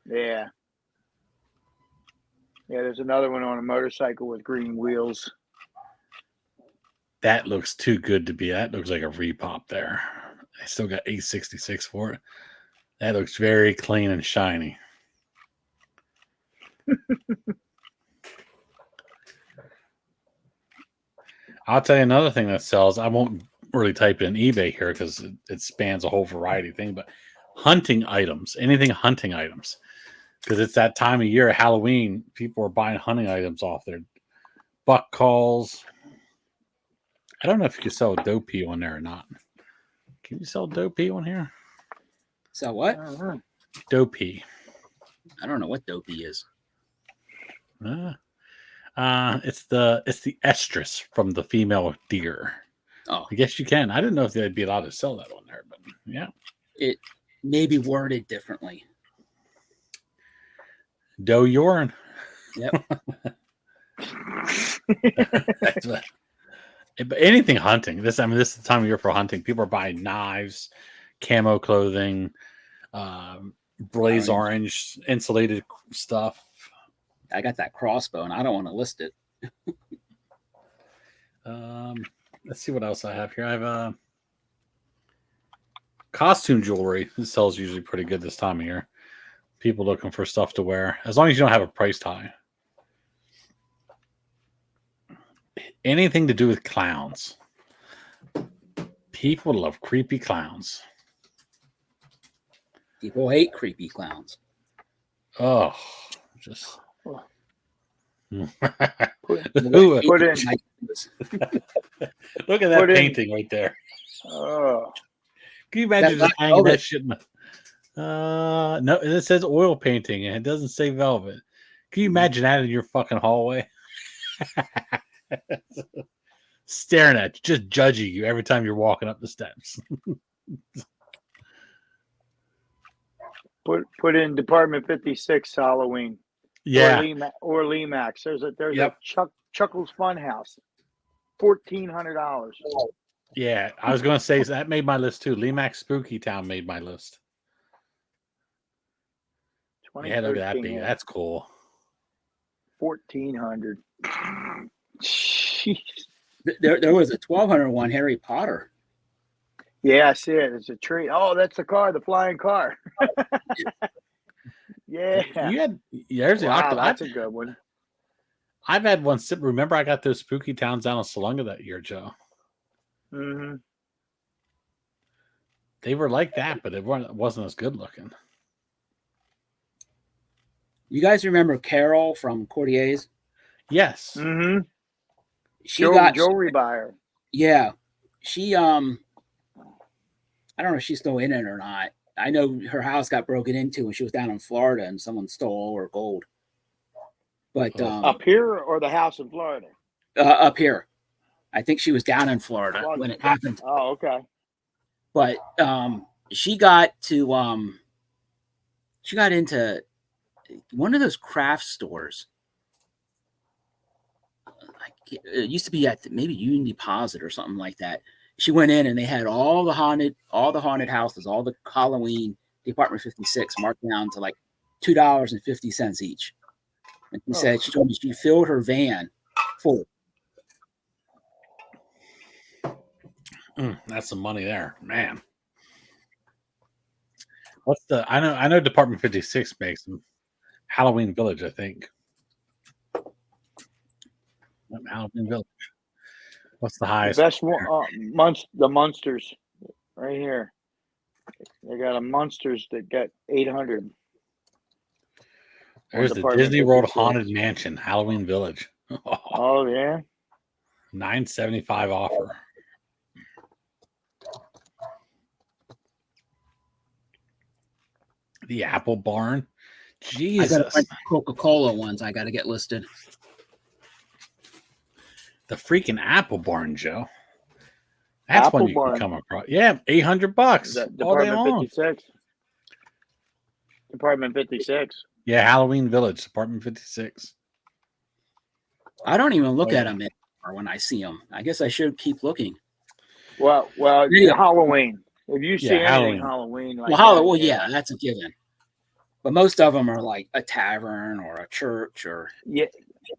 S2: Yeah. Yeah, there's another one on a motorcycle with green wheels.
S1: That looks too good to be. That looks like a repop there. I still got 866 for it. That looks very clean and shiny. I'll tell you another thing that sells. I won't really type in eBay here because it spans a whole variety thing, but hunting items, anything hunting items. Because it's that time of year, Halloween, people are buying hunting items off there. Buck calls. I don't know if you can sell a doe pee on there or not. Can you sell doe pee on here?
S3: Sell what?
S1: Doe pee.
S3: I don't know what doe pee is.
S1: It's the estrus from the female deer.
S3: Oh,
S1: I guess you can. I didn't know if they'd be allowed to sell that on there, but yeah. It
S3: may be worded differently.
S1: Doe urine.
S3: Yep.
S1: But anything hunting. This is the time of year for hunting. People are buying knives, camo clothing, blaze orange, insulated stuff.
S3: I got that crossbow, and I don't want to list it.
S1: Let's see what else I have here. I have costume jewelry. This sells usually pretty good this time of year. People looking for stuff to wear, as long as you don't have a price tag. Anything to do with clowns. People love creepy clowns.
S3: People hate creepy clowns.
S1: Oh, just
S2: Put
S1: Ooh,
S2: Put in.
S1: look at that
S2: Put in-
S1: painting right there.
S2: Oh,
S1: Can you imagine
S3: That's
S1: just hanging
S3: velvet.
S1: that shit? No, it says oil painting and it doesn't say velvet. Can you imagine that in your fucking hallway? Staring at you, just judging you every time you're walking up the steps.
S2: put in Department 56 Halloween.
S1: Yeah.
S2: Or Lemax. There's
S1: Yep.
S2: a Chuckles Funhouse. $1,400.
S1: Yeah, I was going to say that made my list too. Lemax Spooky Town made my list. Yeah, look at that big. That's cool.
S2: 1,400.
S3: There was a 1,200 one, Harry Potter.
S2: Yeah, I see it. It's a tree. Oh, that's the car, the flying car. Yeah.
S1: There's the
S2: Wow,
S1: octopus.
S2: that's a good one.
S1: I've had one. Remember, I got those Spooky Towns down in Salunga that year, Joe.
S2: Mm-hmm.
S1: They were like that, but it wasn't as good looking.
S3: You guys remember Carol from Courtier's?
S1: Yes.
S2: Mm-hmm.
S3: She got
S2: jewelry buyer.
S3: Yeah. She I don't know if she's still in it or not. I know her house got broken into when she was down in Florida and someone stole all her gold. But
S2: up here or the house in Florida?
S3: Up here. I think she was down in Florida when it happened.
S2: Oh, okay.
S3: But she got into one of those craft stores. It used to be at maybe Union Deposit or something like that. She went in and they had all the haunted houses, all the Halloween Department 56 marked down to like $2.50 each. And she told me she filled her van full.
S1: That's some money there, man. What's the? I know Department 56 makes them. Halloween Village, I think. Halloween Village. What's the highest?
S2: The best one, the Munsters, right here. They got a Munsters that got 800.
S1: There's the Disney World Haunted Mansion, Halloween Village.
S2: Oh yeah,
S1: $975 offer. The Apple Barn. Jesus.
S3: I got a bunch of Coca-Cola ones I got to get listed.
S1: The freaking Apple Barn, Joe. That's
S2: Apple
S1: one you
S2: Barn.
S1: can come across. Yeah, $800 all day long.
S2: 56. Department 56.
S1: Yeah, Halloween Village, Department 56.
S3: I don't even look at them anymore when I see them. I guess I should keep looking.
S2: Well,
S3: Yeah.
S2: Halloween. If you see anything
S1: Halloween.
S2: Halloween,
S3: yeah, that's a given. But most of them are like a tavern or a church or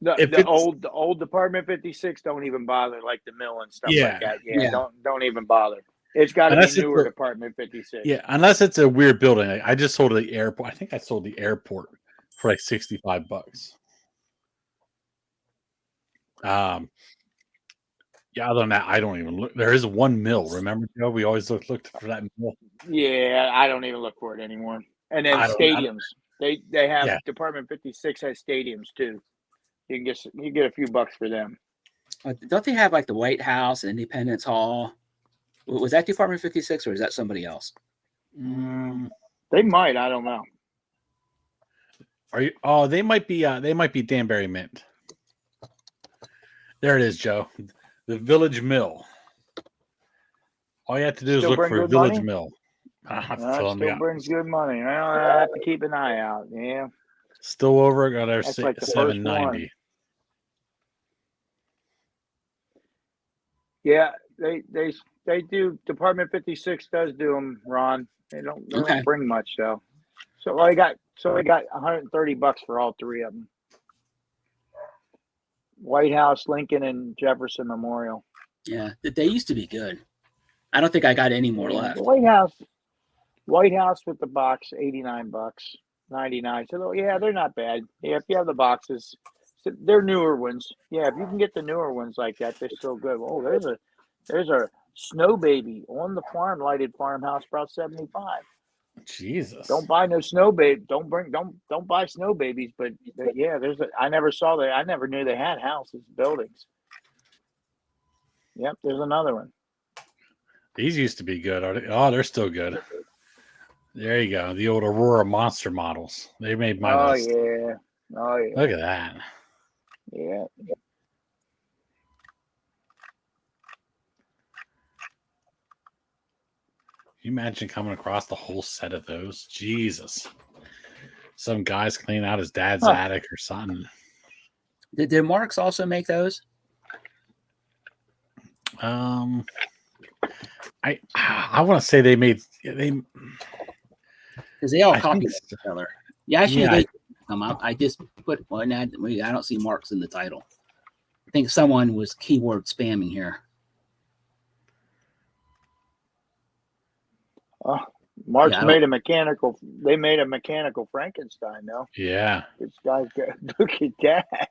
S2: the old Department 56 don't even bother, like the mill and stuff like that. Yeah. Don't even bother. It's got to be newer Department 56.
S1: Yeah, unless it's a weird building. I just sold the airport. I think I sold the airport for like $65. Yeah, other than that, I don't even look. There is one mill. Remember, Joe? We always looked for that mill.
S2: Yeah, I don't even look for it anymore. And then stadiums. They have Department 56 has stadiums too. You get a few bucks for them.
S3: Don't they have like the White House, Independence Hall? Was that Department 56 or is that somebody else?
S2: They might. I don't know.
S1: Are you? Oh, they might be. They might be Danbury Mint. There it is, Joe. The Village Mill. All you have to do is look for Village
S2: money?
S1: Mill.
S2: Still brings good money. Well, I have to keep an eye out. Yeah.
S1: Still over. Got our
S2: That's like the
S1: $790.
S2: Yeah, they do. Department 56 does do them, Ron. They don't bring much though. So I got $130 for all three of them. White House, Lincoln, and Jefferson Memorial.
S3: Yeah, they used to be good. I don't think I got any more left.
S2: White House with the box, $89, $99. So yeah, they're not bad. Yeah, if you have the boxes, they're newer ones. Yeah, if you can get the newer ones like that, they're still good. Oh, there's a Snow Baby on the farm, lighted farmhouse, about 75.
S1: Jesus.
S2: Don't buy no snow baby. Don't buy snow babies. But yeah, I never saw that. I never knew they had houses, buildings. Yep, there's another one.
S1: These used to be good. Are they? Oh, they're still good. There you go. The old Aurora Monster models. They made my list.
S2: Yeah. Oh yeah.
S1: Look at that.
S2: Yeah.
S1: Can you imagine coming across the whole set of those? Jesus. Some guy's cleaning out his dad's attic or something.
S3: Did Marks also make those?
S1: I want to say they
S3: because they all copied each other. Yeah, actually, they come up. I just put one. I don't see Marks in the title. I think someone was keyword spamming here.
S2: Marx made a mechanical. They made a mechanical Frankenstein. Now,
S1: yeah,
S2: this guy's got. Look at that.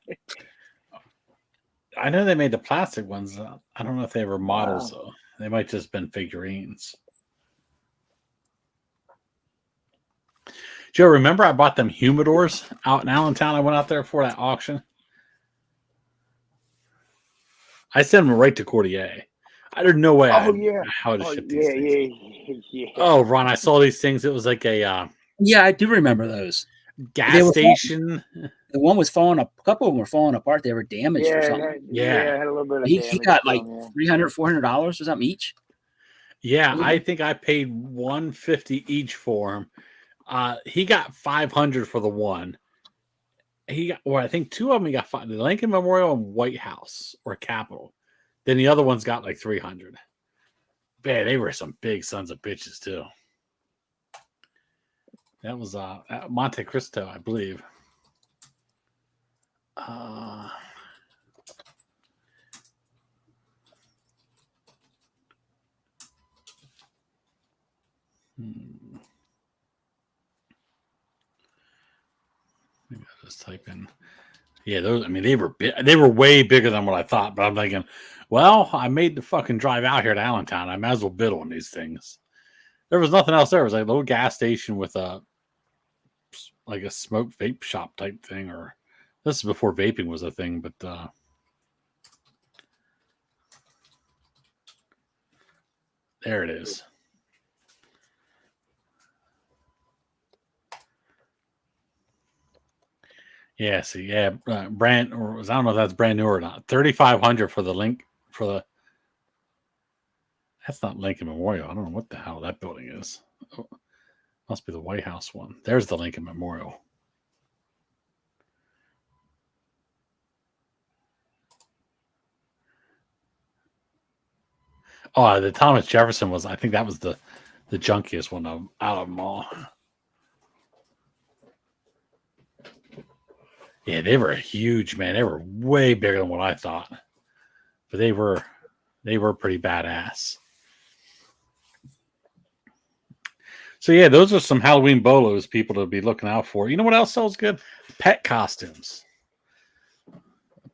S1: I know they made the plastic ones. I don't know if they were models though. They might just been figurines. Joe, remember I bought them humidors out in Allentown? I went out there for that auction. I sent them right to Cordier. I didn't know way how to ship these things.
S2: Yeah.
S1: Oh, Ron, I saw these things. It was like a
S3: yeah, I do remember those.
S1: Gas station.
S3: The one was falling up. A couple of them were falling apart. They were damaged or something.
S2: Yeah, had a little bit of
S3: he got like $300, $400 or something each.
S1: Yeah, I think I paid $150 each for him. He got $500 for the one. He got, I think two of them he got the Lincoln Memorial and White House or Capitol. Then the other ones got like $300. Man, they were some big sons of bitches too. That was at Monte Cristo, I believe. Maybe I'll just type in. Yeah, those. I mean, they were big. They were way bigger than what I thought. But I'm thinking, well, I made the fucking drive out here to Allentown. I might as well bid on these things. There was nothing else there. It was like a little gas station with a smoke vape shop type thing. Or this is before vaping was a thing. But there it is. Yeah, see, brand, or I don't know if that's brand new or not. $3,500 for the link for the. That's not Lincoln Memorial. I don't know what the hell that building is. Oh, must be the White House one. There's the Lincoln Memorial. Oh, the Thomas Jefferson was. I think that was the junkiest one out of them all. Yeah, they were huge, man. They were way bigger than what I thought. But they were pretty badass. So yeah, those are some Halloween bolos people to be looking out for. You know what else sells good? Pet costumes.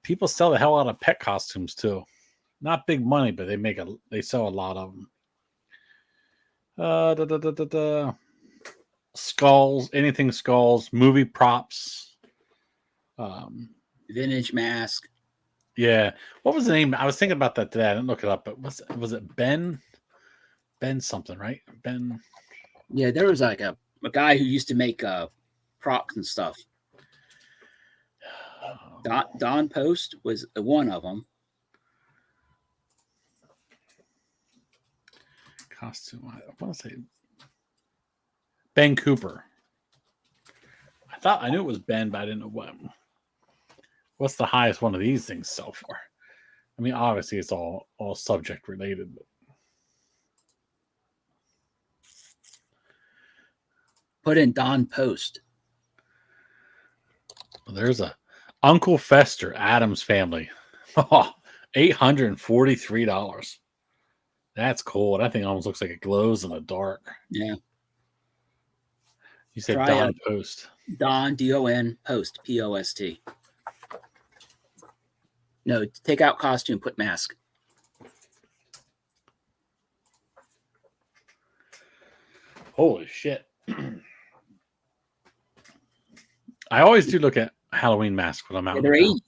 S1: People sell the hell out of pet costumes too. Not big money, but they sell a lot of them. Skulls, anything skulls, movie props.
S3: Vintage mask.
S1: Yeah. What was the name? I was thinking about that today. I didn't look it up, but was it Ben? Ben something, right? Ben.
S3: Yeah, there was like a guy who used to make props and stuff. Don Post was one of them.
S1: Costume. I want to say Ben Cooper. I knew it was Ben, but I didn't know what. What's the highest one of these things sell for? I mean, obviously it's all subject related. But.
S3: Put in Don Post.
S1: Well, there's a Uncle Fester Adams Family. $843. That's cool. That thing almost looks like it glows in the dark.
S3: Yeah.
S1: You said Don Post.
S3: Don, D-O-N, Post, P-O-S-T. No, take out costume, put mask.
S1: Holy shit. I always do look at Halloween masks when I'm out.
S3: Yeah, they're 80s.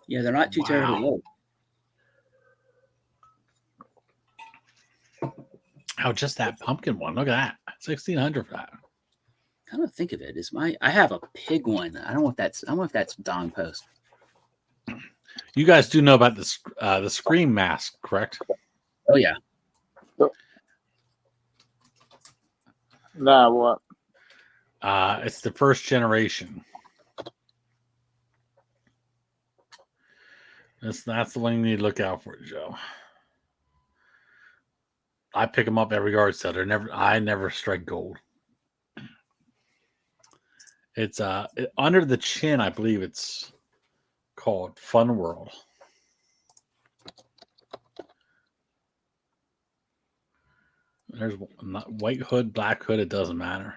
S3: Yeah, they're not too terribly low.
S1: Oh, just that pumpkin one. Look at that. $1,600 for that.
S3: Kind of think of it. I have a pig one. I don't know if that's Don Post.
S1: You guys do know about the Scream mask, correct?
S3: Oh yeah.
S2: No, what?
S1: It's the first generation. That's the one you need to look out for, Joe. I pick them up every yard sale. I never strike gold. It's under the chin, I believe it's called Fun World. There's white hood, black hood, it doesn't matter.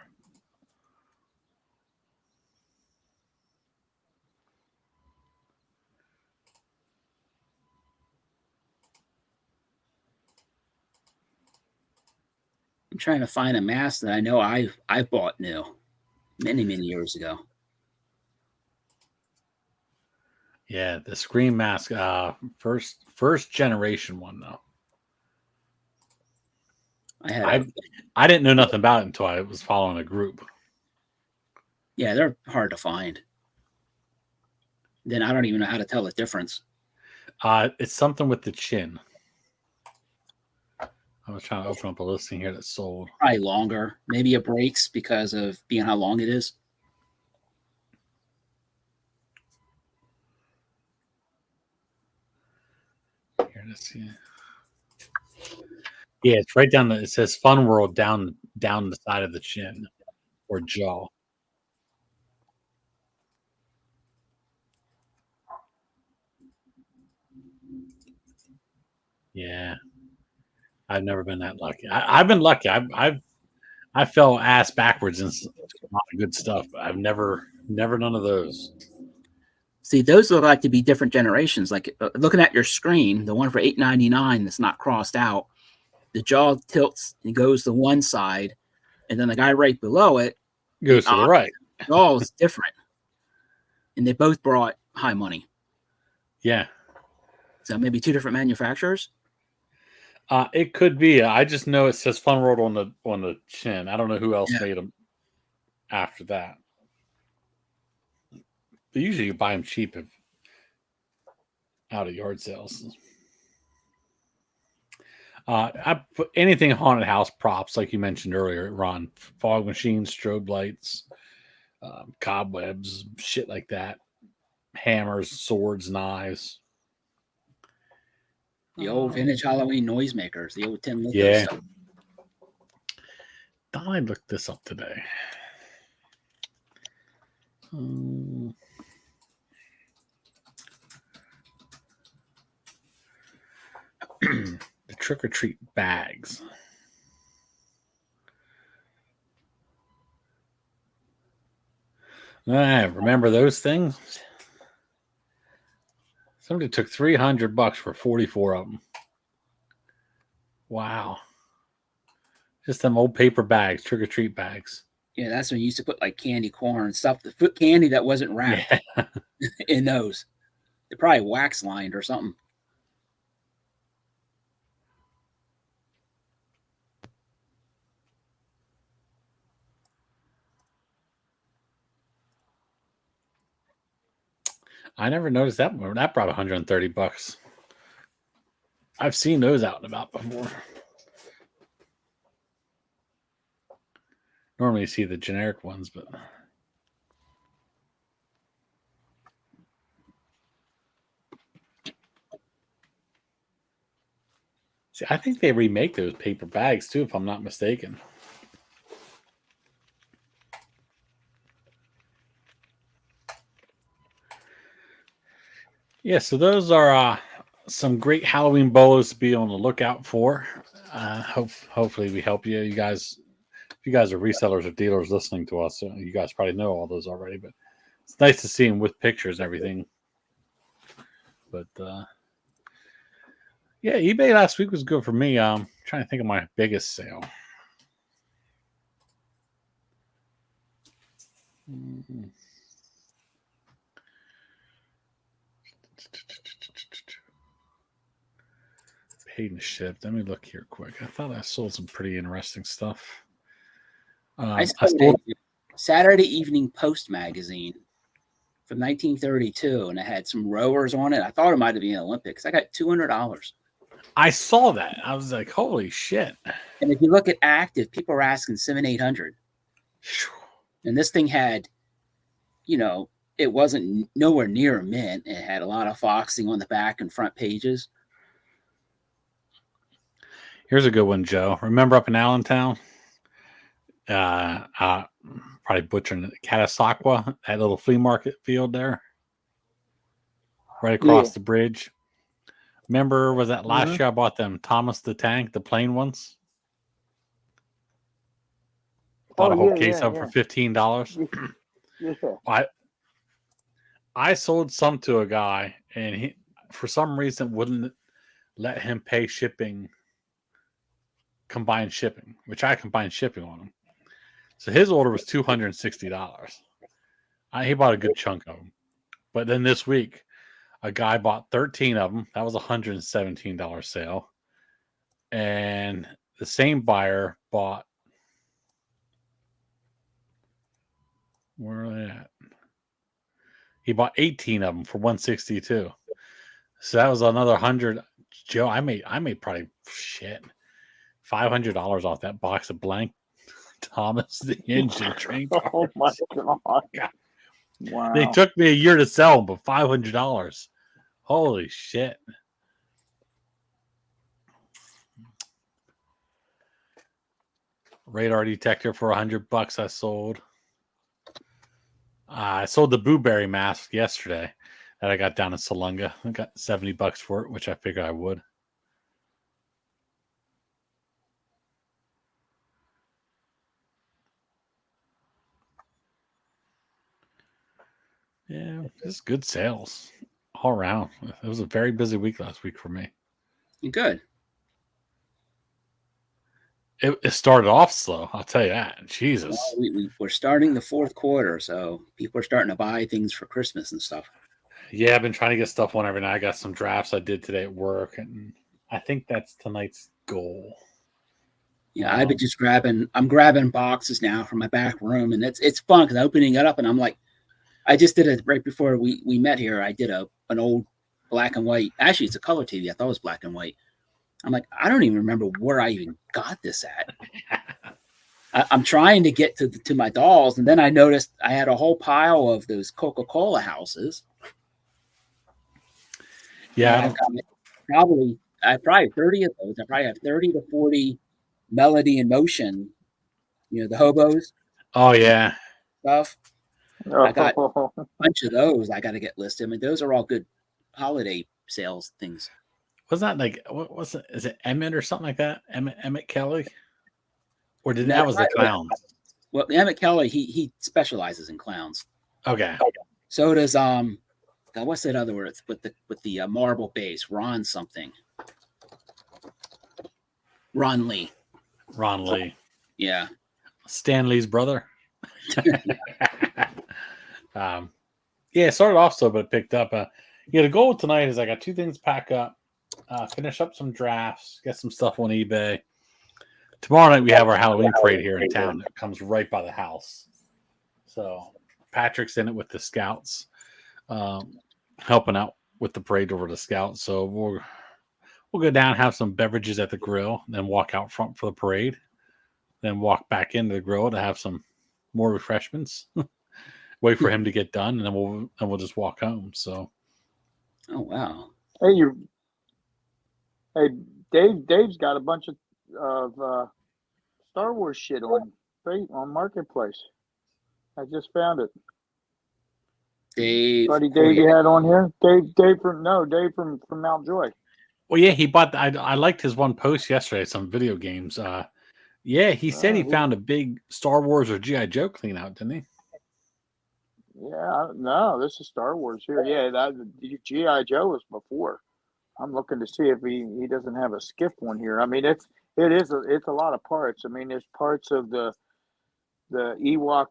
S3: I'm trying to find a mask that I know I bought new many years ago.
S1: Yeah, the Scream mask, first generation one though. I didn't know nothing about it until I was following a group.
S3: Yeah, they're hard to find. Then I don't even know how to tell the difference.
S1: It's something with the chin. I was trying to open up a listing here that's sold.
S3: Probably longer. Maybe it breaks because of being how long it is.
S1: Here, let's see. Yeah, it's right down. It says Fun World down the side of the chin or jaw. Yeah, I've never been that lucky. I've been lucky. I fell ass backwards in a lot of good stuff. But I've never none of those.
S3: See, those look like to be different generations. Like looking at your screen, the one for $8.99 that's not crossed out, the jaw tilts and goes to one side, and then the guy right below it
S1: Goes to the right.
S3: The jaw is different, and they both brought high money.
S1: Yeah.
S3: So maybe two different manufacturers.
S1: It could be. I just know it says Fun World on the chin. I don't know who else made them after that. But usually you buy them cheap out of yard sales. I put anything haunted house props, like you mentioned earlier, Ron. Fog machines, strobe lights, cobwebs, shit like that. Hammers, swords, knives.
S3: The old vintage Halloween noisemakers, the old Tin Lithos.
S1: Yeah. I looked this up today. The trick-or-treat bags. Remember those things? Somebody took $300 for 44 of them. Wow. Just them old paper bags, trick-or-treat bags.
S3: Yeah, that's when you used to put like candy corn and stuff. Put candy that wasn't wrapped in those. They're probably wax lined or something.
S1: I never noticed that one. That brought $130. I've seen those out and about before. Normally you see the generic ones, but see, I think they remake those paper bags too, if I'm not mistaken. Yeah, so those are some great Halloween bolos to be on the lookout for. Hopefully we help you. You guys, if you guys are resellers or dealers listening to us, you guys probably know all those already, but it's nice to see them with pictures and everything. But yeah, eBay last week was good for me. Trying to think of my biggest sale. Mm-hmm. Paid and shipped. Let me look here quick. I thought I sold some pretty interesting stuff.
S3: I sold a Saturday Evening Post magazine from 1932, and it had some rowers on it. I thought it might have been Olympics. I got $200.
S1: I saw that. I was like, holy shit.
S3: And if you look at active, people are asking $700-800. And this thing had, it wasn't nowhere near a mint. It had a lot of foxing on the back and front pages.
S1: Here's a good one, Joe. Remember up in Allentown? Probably butchering it. Catasauqua, that little flea market field there, right across the bridge. Remember, was that last year I bought them Thomas the Tank, the plain ones? Bought a whole case of them for $15.
S2: Yeah.
S1: I sold some to a guy, and he, for some reason, wouldn't let him pay shipping, combined shipping, which I combined shipping on him. So his order was $260. He bought a good chunk of them. But then this week, a guy bought 13 of them. That was a $117 sale. And the same buyer bought, where are they at? He bought 18 of them for $162. So that was another 100. Joe, I made probably $500 off that box of blank Thomas the Engine Train parts.
S2: Oh my god! Wow.
S1: They took me a year to sell them, but $500. Holy shit! Radar detector for $100. I sold. I sold the Blueberry mask yesterday that I got down in Salunga. I got $70 for it, which I figured I would. Yeah, just good sales all around. It was a very busy week last week for me.
S3: Good.
S1: It started off slow, I'll tell you that. Jesus.
S3: Well, we're starting the fourth quarter, so people are starting to buy things for Christmas and stuff.
S1: Yeah, I've been trying to get stuff on every night. I got some drafts I did today at work, and I think that's tonight's goal.
S3: Yeah, I've been just grabbing boxes now from my back room, and it's fun because I'm opening it up, and I'm like, I just did it right before we met here. I did an old black and white. Actually, it's a color TV. I thought it was black and white. I'm like, I don't even remember where I even got this at. I'm trying to get to my dolls, and then I noticed I had a whole pile of those Coca-Cola houses.
S1: Yeah,
S3: I probably 30 of those. I probably have 30 to 40 Melody in Motion. The hobos.
S1: Oh yeah,
S3: stuff. I got a bunch of those. I got to get listed. I mean, those are all good holiday sales things.
S1: Wasn't that like what was it? Is it Emmett or something like that? Emmett Kelly, or that was the clowns?
S3: Well, Emmett Kelly, he specializes in clowns.
S1: Okay.
S3: So does what's that other word with the marble base? Ron something. Ron Lee.
S1: Ron Lee.
S3: Yeah.
S1: Stan Lee's brother. Yeah, it started off slow, but it picked up. The goal tonight is I got two things to pack up, finish up some drafts, get some stuff on eBay. Tomorrow night we have our Halloween parade here in town that comes right by the house. So Patrick's in it with the scouts, helping out with the parade over the scouts. So we'll go down, have some beverages at the grill, then walk out front for the parade, then walk back into the grill to have some more refreshments. Wait for him to get done, and then we'll just walk home. So,
S3: oh wow!
S2: Hey, Dave's got a bunch of Star Wars shit on Marketplace. I just found it.
S3: Dave,
S2: buddy, Dave, you had on here. Dave from Mount Joy.
S1: Well, yeah, he bought. I liked his one post yesterday. Some video games. Yeah, he said he found a big Star Wars or GI Joe clean out, didn't he?
S2: Yeah, no, this is Star Wars here. Yeah, that GI Joe was before. I'm looking to see if he doesn't have a skiff one here. I mean, it's a lot of parts. I mean, there's parts of the Ewok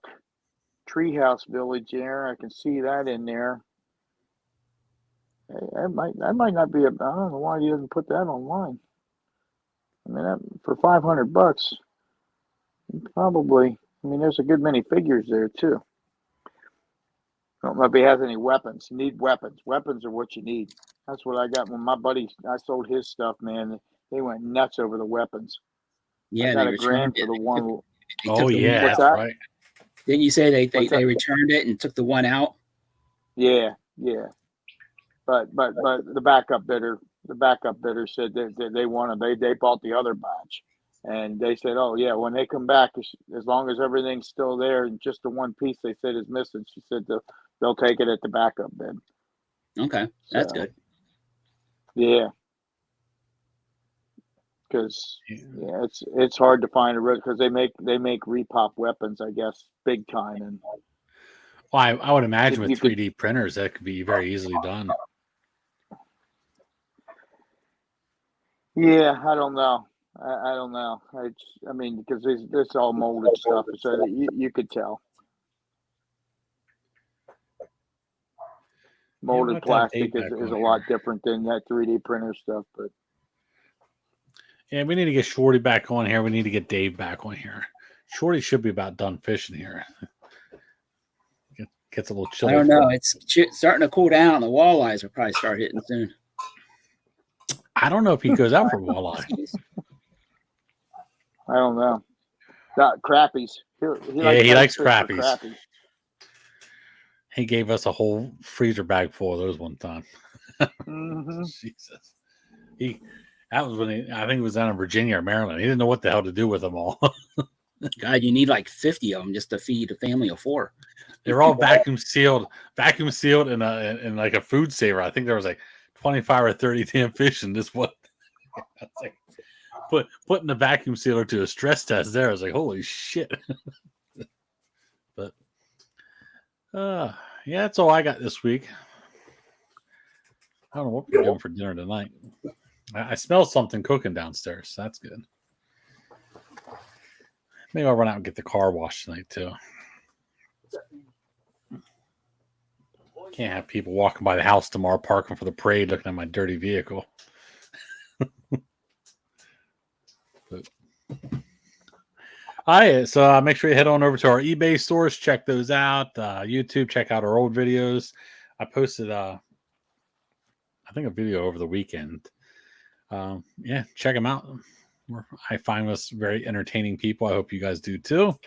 S2: Treehouse Village there. I can see that in there. That might not be I don't know why he doesn't put that online. I mean, for $500, probably. I mean, there's a good many figures there too. I don't know if he has any weapons. You need weapons. Weapons are what you need. That's what I got when my buddy. I sold his stuff. Man, they went nuts over the weapons.
S3: Yeah,
S2: I got $1,000 for the one.
S1: Oh yeah,
S2: what's
S1: that's
S2: that?
S1: right.
S3: Didn't you say they returned it and took the one out?
S2: Yeah. But the backup bidder said that they wanted they bought the other batch, and they said, oh yeah, when they come back, as long as everything's still there and just the one piece they said is missing, she said they'll take it at the backup bid.
S3: Okay, that's good.
S2: Yeah, because it's hard to find a because they make repop weapons, I guess, big time. And
S1: well, I would imagine with 3D printers that could be very easily done.
S2: Yeah, I don't know. I don't know. I mean, because this all molded stuff, so you could tell. Molded plastic is a lot different than that 3D printer stuff, but
S1: yeah, we need to get Shorty back on here. We need to get Dave back on here. Shorty should be about done fishing here. Gets a little chilly.
S3: I don't know. It's starting to cool down. The walleyes will probably start hitting soon.
S1: I don't know if he goes out for walleye.
S2: I don't know. Crappies.
S1: He likes crappies. He gave us a whole freezer bag full of those one time.
S2: Mm-hmm.
S1: Jesus. That was when I think he was down in Virginia or Maryland. He didn't know what the hell to do with them all.
S3: God, you need like 50 of them just to feed a family of 4.
S1: They were all vacuum sealed in like a food saver. I think there was like 25 or 30 damn fish in this one. I was like, putting the vacuum sealer to a stress test there. I was like, holy shit. But yeah, that's all I got this week. I don't know what we're doing for dinner tonight. I smell something cooking downstairs. That's good. Maybe I'll run out and get the car washed tonight too. Can't have people walking by the house tomorrow parking for the parade looking at my dirty vehicle. All right, so make sure you head on over to our eBay stores, check those out. YouTube, check out our old videos. I posted, I think, a video over the weekend. Yeah, check them out. I find us very entertaining people. I hope you guys do too.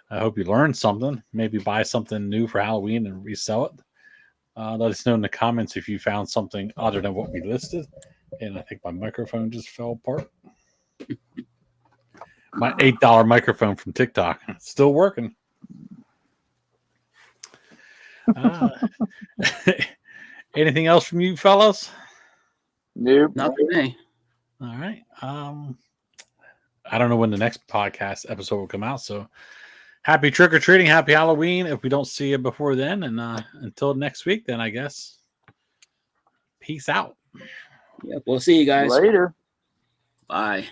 S1: I hope you learned something. Maybe buy something new for Halloween and resell it. Let us know in the comments if you found something other than what we listed. And I think my microphone just fell apart. My $8 microphone from TikTok. It's still working. Anything else from you fellas?
S2: Nope.
S3: Not for me.
S1: All right. I don't know when the next podcast episode will come out. So happy trick-or-treating. Happy Halloween. If we don't see you before then. And until next week, then I guess. Peace out.
S3: Yeah, we'll see you guys.
S2: Later.
S3: Bye.